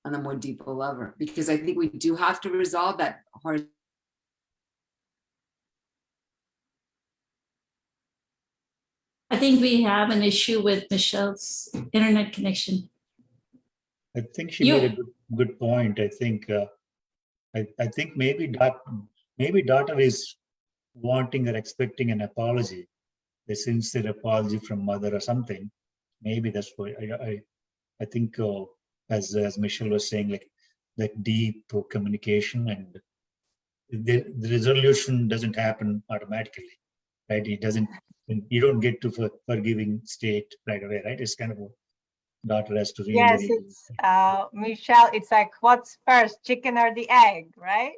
on a more deeper level, because I think we do have to resolve that hard. I think we have an issue with Michelle's internet connection. I think she made a good point. I think I think maybe daughter is wanting or expecting an apology, a sincere apology from mother or something. Maybe that's why I think as Michelle was saying, like that deep communication, and the resolution doesn't happen automatically, right? It doesn't. You don't get to forgiving state right away, right? It's kind of a daughter has to really. Yes, it's Michelle. It's like, what's first, chicken or the egg, right?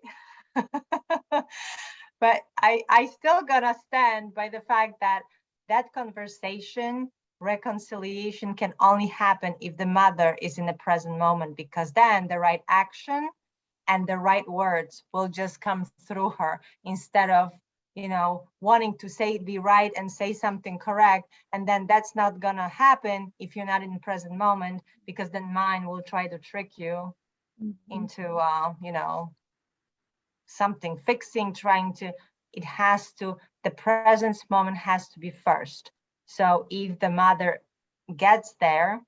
But I still gotta stand by the fact that conversation, reconciliation can only happen if the mother is in the present moment, because then the right action and the right words will just come through her, instead of wanting to be right and say something correct. And then that's not gonna happen if you're not in the present moment, because then mind will try to trick you into, something fixing, the present moment has to be first. So if the mother gets there,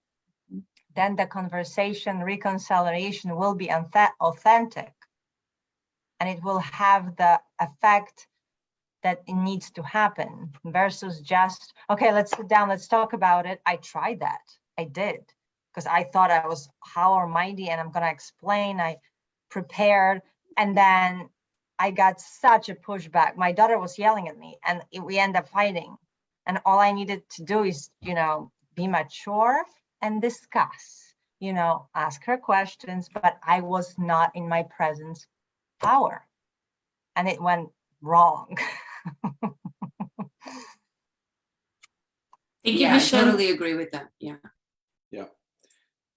then the conversation, reconciliation will be authentic, and it will have the effect that it needs to happen, versus just, okay, let's sit down, let's talk about it. I tried that. I did, because I thought I was power mighty and I'm going to explain. I prepared, and then I got such a pushback. My daughter was yelling at me, and we end up fighting. And all I needed to do is, be mature and discuss, ask her questions, but I was not in my presence power. And it went wrong. Thank you, Yeah, I Michelle. totally agree with that. Yeah. Yeah.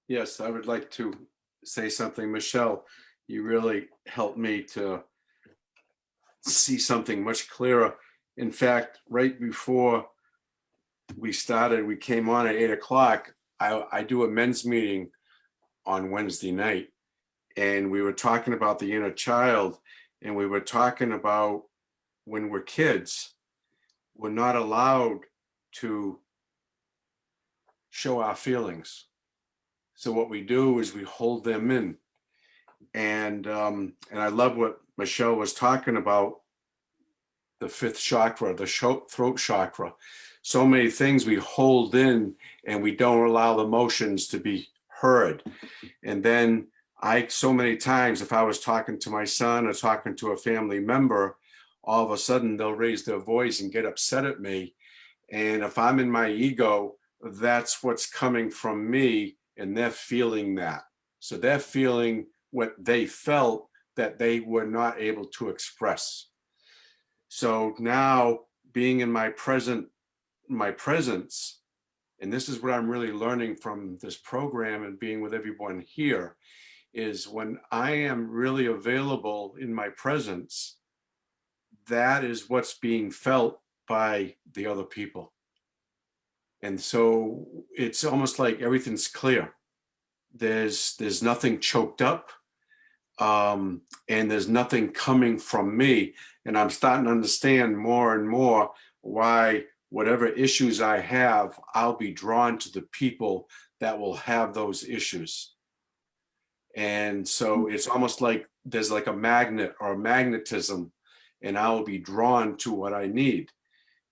Yes, I would like to say something. Michelle, you really helped me to see something much clearer. In fact, right before we started, we came on at 8 o'clock. I do a men's meeting on Wednesday night, and we were talking about the inner child, and we were talking about when we're kids, we're not allowed to show our feelings. So what we do is we hold them in. And I love what Michelle was talking about, the fifth chakra, the throat chakra. So many things we hold in and we don't allow the emotions to be heard. And then so many times, if I was talking to my son or talking to a family member, all of a sudden they'll raise their voice and get upset at me. And if I'm in my ego, that's what's coming from me, and they're feeling that. So they're feeling what they felt that they were not able to express. So now, being in my presence, and this is what I'm really learning from this program and being with everyone here, is when I am really available in my presence, that is what's being felt by the other people. And so it's almost like everything's clear. There's nothing choked up, and there's nothing coming from me. And I'm starting to understand more and more why whatever issues I have, I'll be drawn to the people that will have those issues. And so it's almost like there's like a magnet or a magnetism, and I'll be drawn to what I need.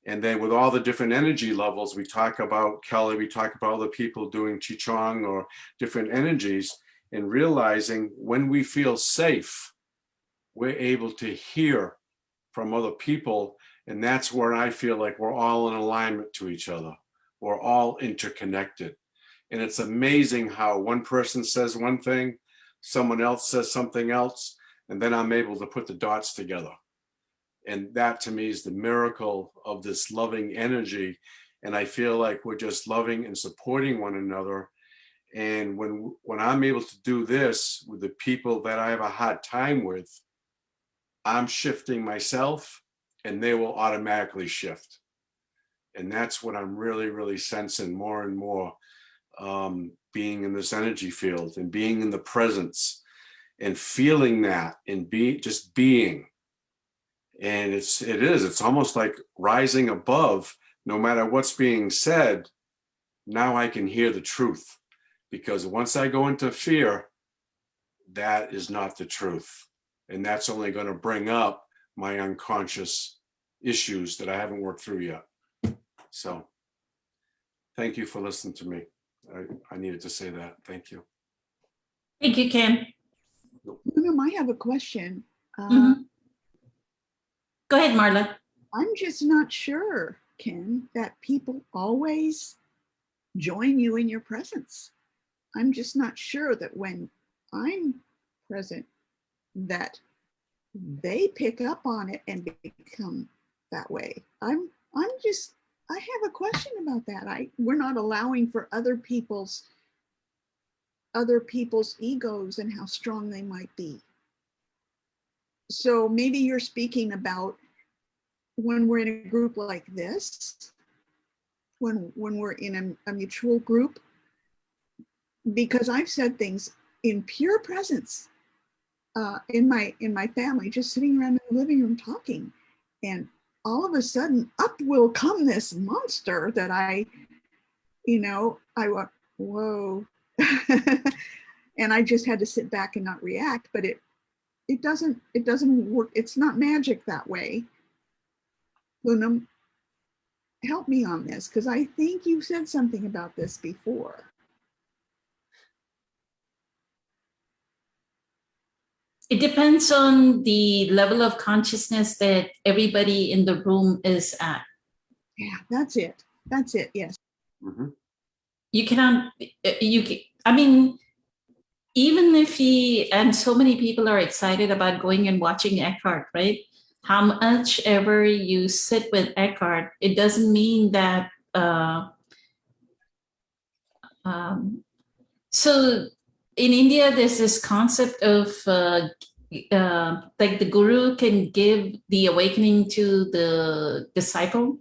And then with all the different energy levels, we talk about, Kelly, we talk about other people doing Qigong or different energies, and realizing when we feel safe, we're able to hear from other people. And that's where I feel like we're all in alignment to each other. We're all interconnected. And it's amazing how one person says one thing, someone else says something else, and then I'm able to put the dots together. And that to me is the miracle of this loving energy. And I feel like we're just loving and supporting one another. And when I'm able to do this with the people that I have a hard time with, I'm shifting myself and they will automatically shift. And that's what I'm really, really sensing more and more, being in this energy field and being in the presence and feeling that and just being. And it's almost like rising above. No matter what's being said, now I can hear the truth, because once I go into fear, that is not the truth. And that's only going to bring up my unconscious issues that I haven't worked through yet. So thank you for listening to me. I needed to say that. Thank you. Thank you, Kim. Poonam, I have a question. Go ahead, Marla. I'm just not sure, Ken, that people always join you in your presence. I'm just not sure that when I'm present, that they pick up on it and become that way. I have a question about that. We're not allowing for other people's egos and how strong they might be. So maybe you're speaking about when we're in a group like this, when we're in a mutual group, because I've said things in pure presence in my family, just sitting around in the living room talking, and all of a sudden up will come this monster that I went, whoa. And I just had to sit back and not react. But it doesn't work. It's not magic that way. Luna, help me on this, because I think you said something about this before. It depends on the level of consciousness that everybody in the room is at. Yeah, that's it. That's it. Yes. Mhm. You cannot, I mean, even if and so many people are excited about going and watching Eckhart, right? How much ever you sit with Eckhart, it doesn't mean that, so in India, there's this concept of like the guru can give the awakening to the disciple,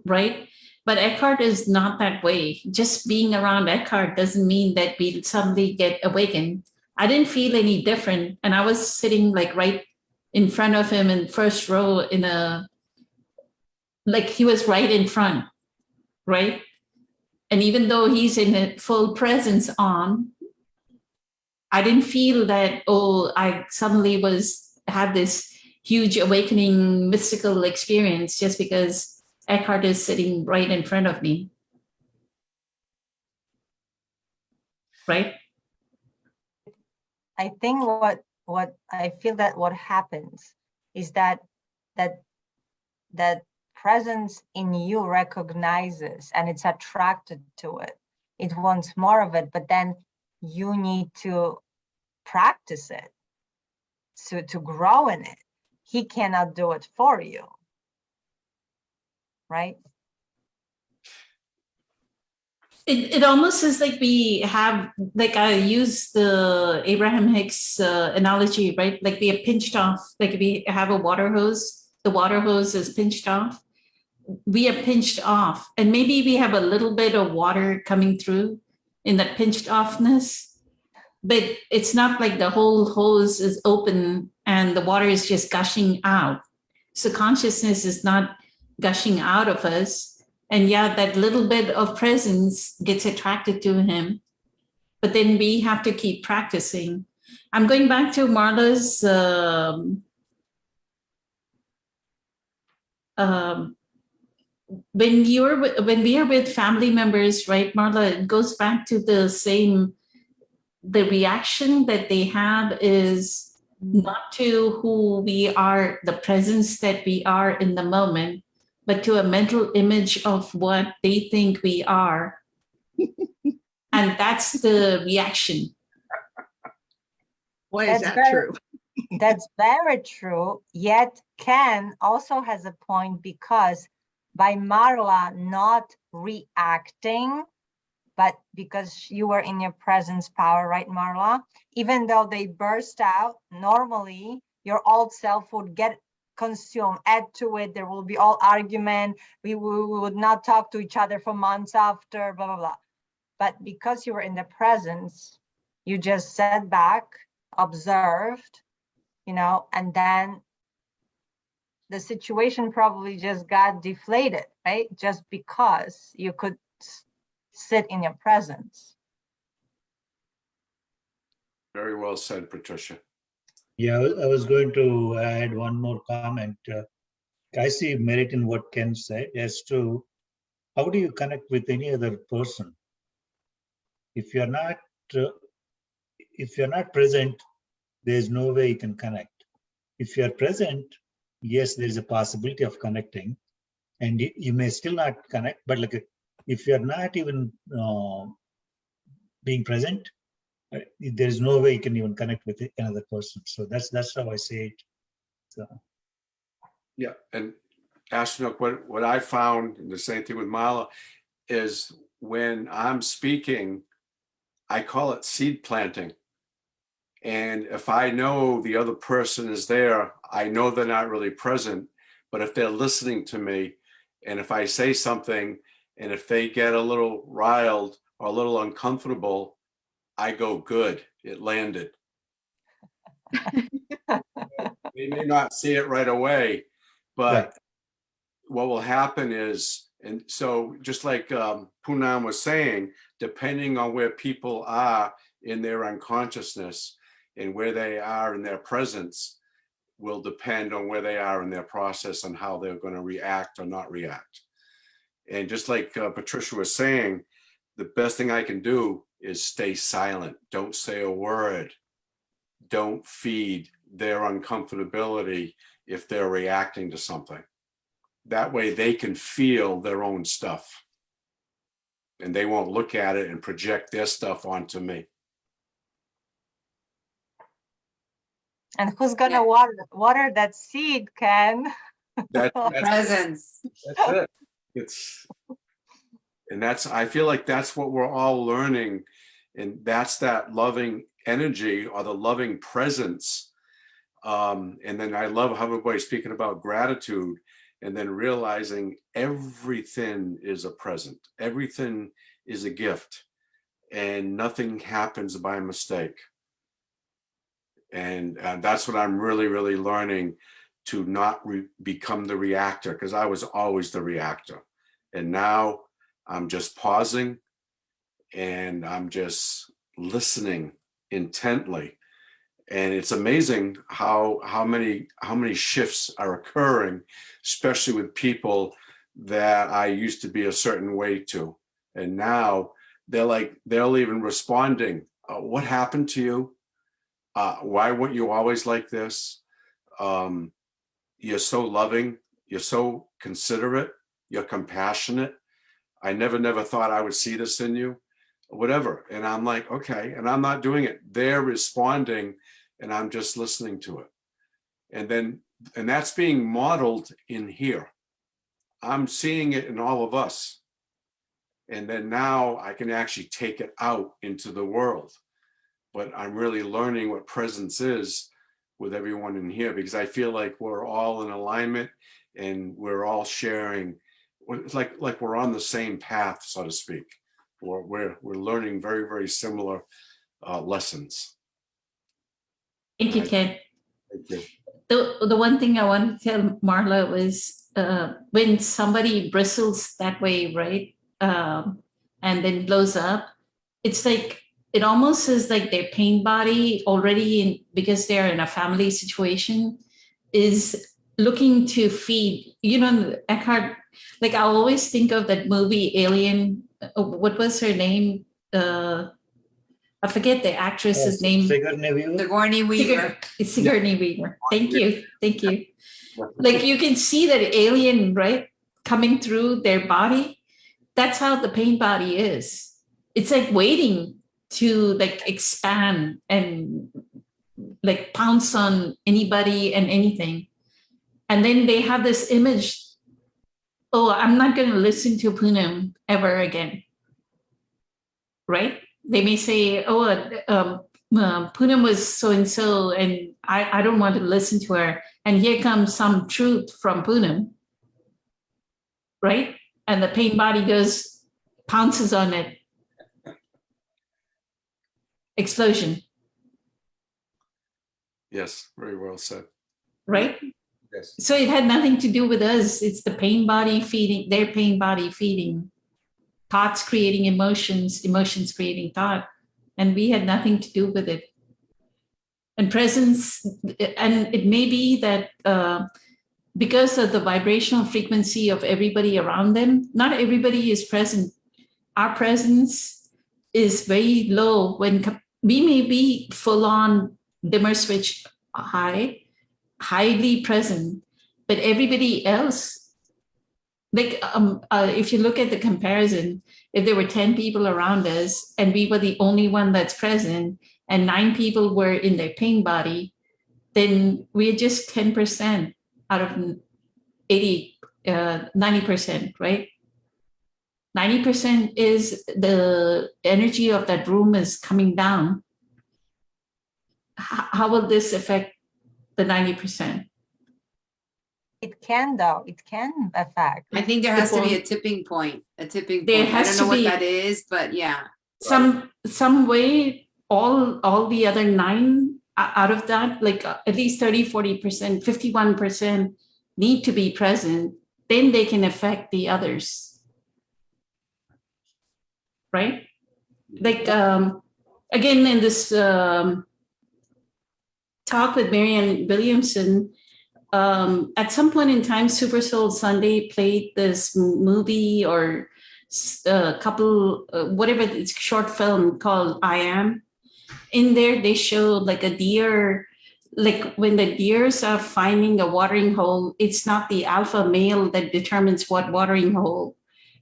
right? But Eckhart is not that way. Just being around Eckhart doesn't mean that we suddenly get awakened. I didn't feel any different. And I was sitting like right in front of him in first row like he was right in front, right? And even though he's in a full presence on, I didn't feel that, oh, I suddenly had this huge awakening mystical experience just because Eckhart is sitting right in front of me. Right? I think what I feel that what happens is that presence in you recognizes and it's attracted to it. It wants more of it, but then you need to practice it to grow in it. He cannot do it for you, right? It almost is like we have, like I use the Abraham Hicks analogy, right? Like we are pinched off, like we have a water hose, the water hose is pinched off. We are pinched off, and maybe we have a little bit of water coming through in that pinched offness, but it's not like the whole hose is open and the water is just gushing out. So consciousness is not gushing out of us. And yeah, that little bit of presence gets attracted to him. But then we have to keep practicing. I'm going back to Marla's when we are with family members, right, Marla, it goes back to the reaction that they have is not to who we are, the presence that we are in the moment, but to a mental image of what they think we are. And that's the reaction. Why is that true? That's very true. Yet Ken also has a point, because by Marla not reacting, but because you were in your presence power, right, Marla? Even though they burst out, normally your old self would get consumed, add to it. There will be all argument. We would not talk to each other for months after, blah, blah, blah. But because you were in the presence, you just sat back, observed, and then the situation probably just got deflated, right? Just because you could sit in your presence. Very well said, Patricia. Yeah, I was going to add one more comment. I see merit in what Ken said as to how do you connect with any other person? If you're not present, there's no way you can connect. If you're present, yes, there's a possibility of connecting, and you may still not connect. But like, if you're not even being present, there's no way you can even connect with another person. So that's how I say it. So. Yeah, and Ashnook, what I found, and the same thing with Mala, is when I'm speaking, I call it seed planting. And if I know the other person is there, I know they're not really present, But if they're listening to me, and if I say something, and if they get a little riled or a little uncomfortable, I go, good, it landed. They may not see it right away, but Right. what will happen is, and so just like Poonam was saying, depending on where people are in their unconsciousness and where they are in their presence will depend on where they are in their process and how they're going to react or not react. And just like Patricia was saying, the best thing I can do is stay silent. Don't say a word. Don't feed their uncomfortability if they're reacting to something. That way they can feel their own stuff and they won't look at it and project their stuff onto me. And who's gonna water that seed, Ken? That's Presence. it. I feel like that's what we're all learning. And that's that loving energy or the loving presence. And then I love how everybody's speaking about gratitude and then realizing everything is a present. Everything is a gift and nothing happens by mistake. And that's what I'm really, really learning, to not become the reactor, because I was always the reactor. And now I'm just pausing and I'm just listening intently. And it's amazing how many shifts are occurring, especially with people that I used to be a certain way to. And now they're even responding. What happened to you? Why weren't you always like this? You're so loving. You're so considerate. You're compassionate. I never thought I would see this in you, whatever. And I'm like, okay, and I'm not doing it. They're responding and I'm just listening to it. And that's being modeled in here. I'm seeing it in all of us. And then now I can actually take it out into the world. But I'm really learning what presence is with everyone in here, because I feel like we're all in alignment and we're all sharing. It's like we're on the same path, so to speak. We're learning very, very similar lessons. Thank you, Ken. Thank you. The one thing I want to tell Marla was when somebody bristles that way, right, and then blows up, it's like, it almost is like their pain body already, because they're in a family situation, is looking to feed. Eckhart, like I always think of that movie Alien. What was her name? I forget the actress's name. Sigourney Weaver. Sigourney Weaver. Thank you. Like you can see that alien, right, coming through their body. That's how the pain body is. It's like waiting to like expand and like pounce on anybody and anything. And then they have this image, oh, I'm not going to listen to Poonam ever again. Right? They may say, oh, Poonam was so-and-so, and I don't want to listen to her. And here comes some truth from Poonam. Right? And the pain body goes, pounces on it. Explosion. Yes, very well said. Right? Yes. So it had nothing to do with us. It's the pain body feeding, their pain body feeding. Thoughts creating emotions, emotions creating thought. And we had nothing to do with it. And presence, and it may be that because of the vibrational frequency of everybody around them, not everybody is present. Our presence is very low. When we may be full on dimmer switch high, highly present, but everybody else, like if you look at the comparison, if there were 10 people around us and we were the only one that's present and 9 people were in their pain body, then we're just 10% out of 90%, right? 90% is the energy of that room is coming down. How will this affect the 90%? It can though, it can affect. I think there has to be a point. tipping point, a tipping There point. I has don't to know what be- that is, but yeah. some way all the other 9 out of that, like at least 30-40%, 51% need to be present, then they can affect the others, right? Like again, in this talk with Marianne Williamson, at some point in time, Super Soul Sunday played this movie or couple, whatever, it's short film called I Am. In there, they showed like a deer, like when the deers are finding a watering hole, it's not the alpha male that determines what watering hole.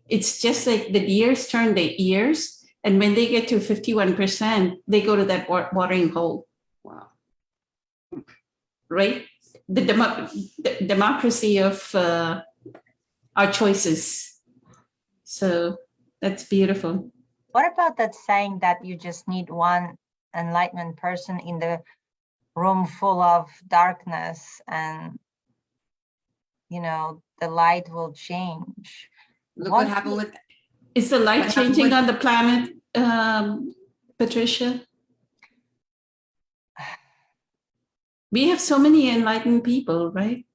It's just like the deers turn their ears, and when they get to 51%, they go to that watering hole, Wow. right? The democracy of our choices. So that's beautiful. What about that saying that you just need one enlightened person in the room full of darkness and, you know, the light will change? Look Once what happened with, Is the light What happened changing with- on the planet, Patricia? We have so many enlightened people, right?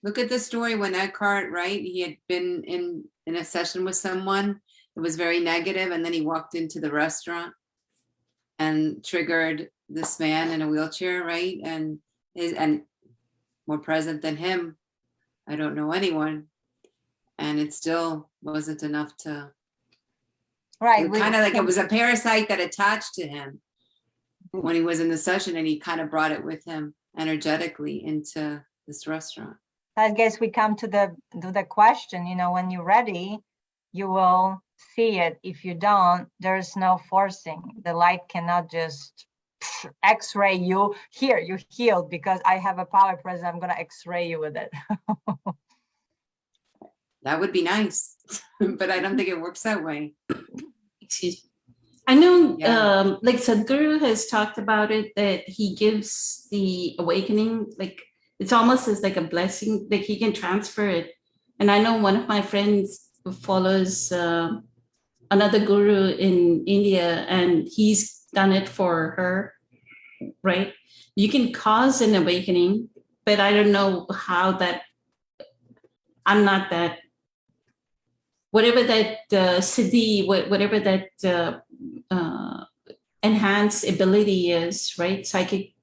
look at the story when Eckhart, right? He had been in a session with someone that was very negative, and then he walked into the restaurant and triggered this man in a wheelchair, right? And more present than him, I don't know anyone. And it still wasn't enough to, right, kind of like it was a parasite that attached to him when he was in the session, and he kind of brought it with him energetically into this restaurant. I guess we come to the question, you know, when you're ready, you will see it. If you don't, there's no forcing. The light cannot just x-ray you. Here, you're healed because I have a power present. I'm going to x-ray you with it. That would be nice, but I don't think it works that way. Excuse me. I know, Yeah. like Sadhguru has talked about it, that he gives the awakening, like it's almost as like a blessing, like he can transfer it. And I know one of my friends follows another guru in India, and he's done it for her, right? You can cause an awakening, but I don't know how that, I'm not that, whatever that siddhi, whatever that enhanced ability is, right? Psychic,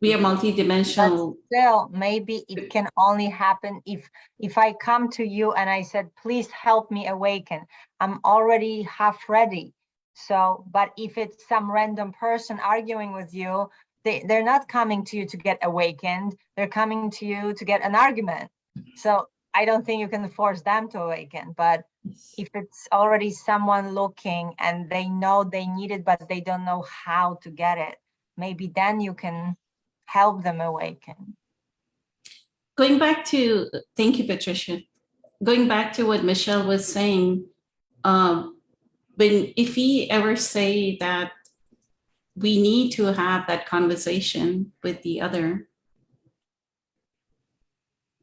we are multidimensional. Still, maybe it can only happen if I come to you and I said, please help me awaken. I'm already half ready. So, but if it's some random person arguing with you, they're not coming to you to get awakened. They're coming to you to get an argument. So I don't think you can force them to awaken. But if it's already someone looking and they know they need it, but they don't know how to get it, maybe then you can help them awaken. Going back to, thank you, Patricia. Going back to what Michelle was saying, if we ever say that we need to have that conversation with the other,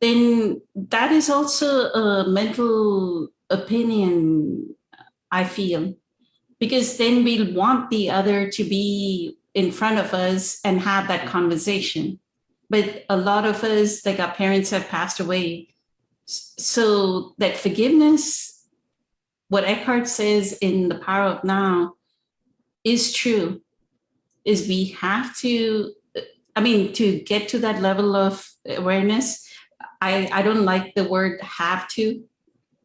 then that is also a mental opinion, I feel, because then we'll want the other to be in front of us and have that conversation. But a lot of us, like our parents have passed away. So that forgiveness, what Eckhart says in The Power of Now is true, is we have to, I mean, to get to that level of awareness, I don't like the word have to,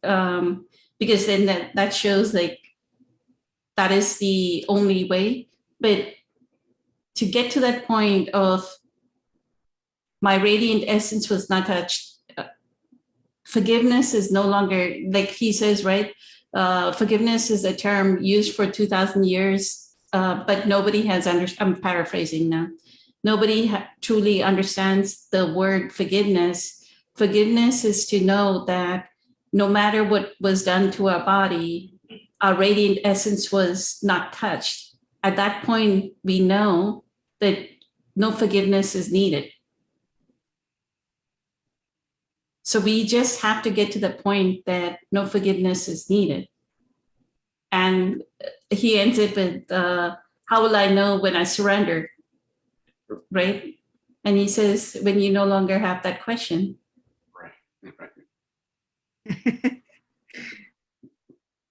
because then that shows like that is the only way. But to get to that point of my radiant essence was not touched, forgiveness is no longer, like he says, right? Forgiveness is a term used for 2,000 years, but nobody has I'm paraphrasing now. Nobody truly understands the word forgiveness. Forgiveness is to know that no matter what was done to our body, our radiant essence was not touched. At that point, we know that no forgiveness is needed. So we just have to get to the point that no forgiveness is needed. And he ends it with, how will I know when I surrender? Right? And he says, when you no longer have that question.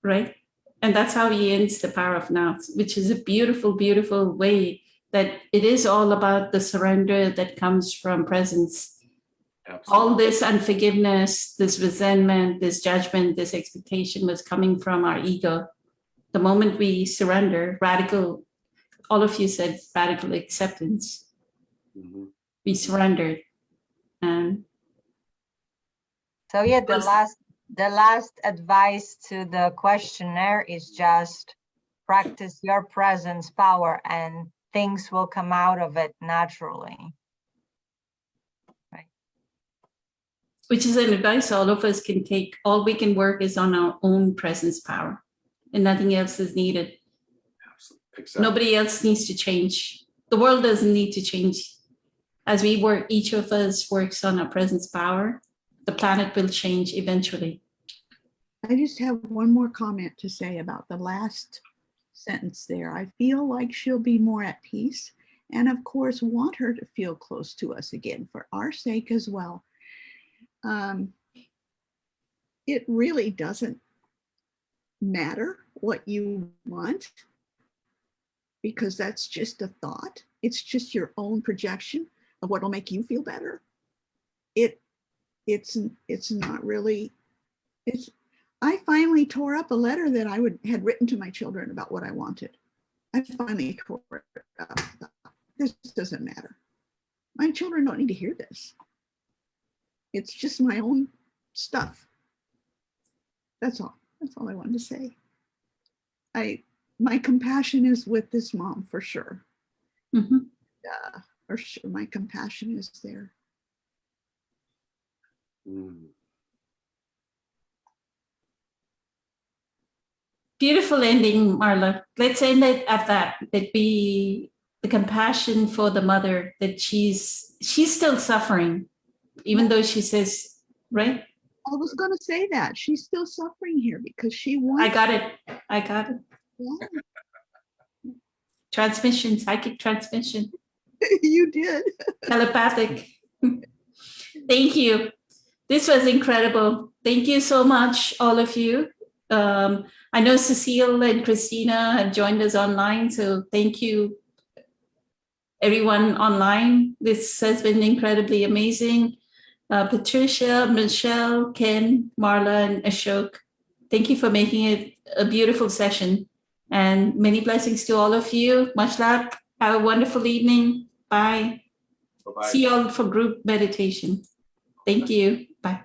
Right? And that's how he ends The Power of Now, which is a beautiful, beautiful way that it is all about the surrender that comes from presence. All this unforgiveness, this resentment, this judgment, this expectation was coming from our ego. The moment we surrender, radical, all of you said radical acceptance. Mhm. We surrendered. And So yeah, the last advice to the questionnaire is just practice your presence power and things will come out of it naturally. which is an advice all of us can take. All we can work is on our own presence power, and nothing else is needed. Exactly. Nobody else needs to change. The world doesn't need to change. As we work, each of us works on our presence power, the planet will change eventually. I just have one more comment to say about the last sentence there. I feel like she'll be more at peace, and of course want her to feel close to us again for our sake as well. It really doesn't matter what you want, because that's just a thought. It's just your own projection of what will make you feel better. It's not really. I finally tore up a letter that I had written to my children about what I wanted. I finally tore it up. This doesn't matter. My children don't need to hear this. It's just my own stuff. That's all. That's all I wanted to say. My compassion is with this mom for sure. Mhm. For sure, my compassion is there. Mm. Beautiful ending, Marla. Let's end it at that. That be the compassion for the mother, that she's still suffering, even though she says, right? I was going to say that she's still suffering here because she I wants. got it. Yeah, Transmission, psychic transmission, you did. telepathic. Thank you. This was incredible. Thank you so much, all of you. I know Cecile and Christina have joined us online, so thank you, everyone online. This has been incredibly amazing. Patricia, Michelle, Ken, Marla, and Ashok, thank you for making it a beautiful session. And many blessings to all of you. Much love. Have a wonderful evening. Bye. Bye-bye. See you all for group meditation. Thank you. Bye.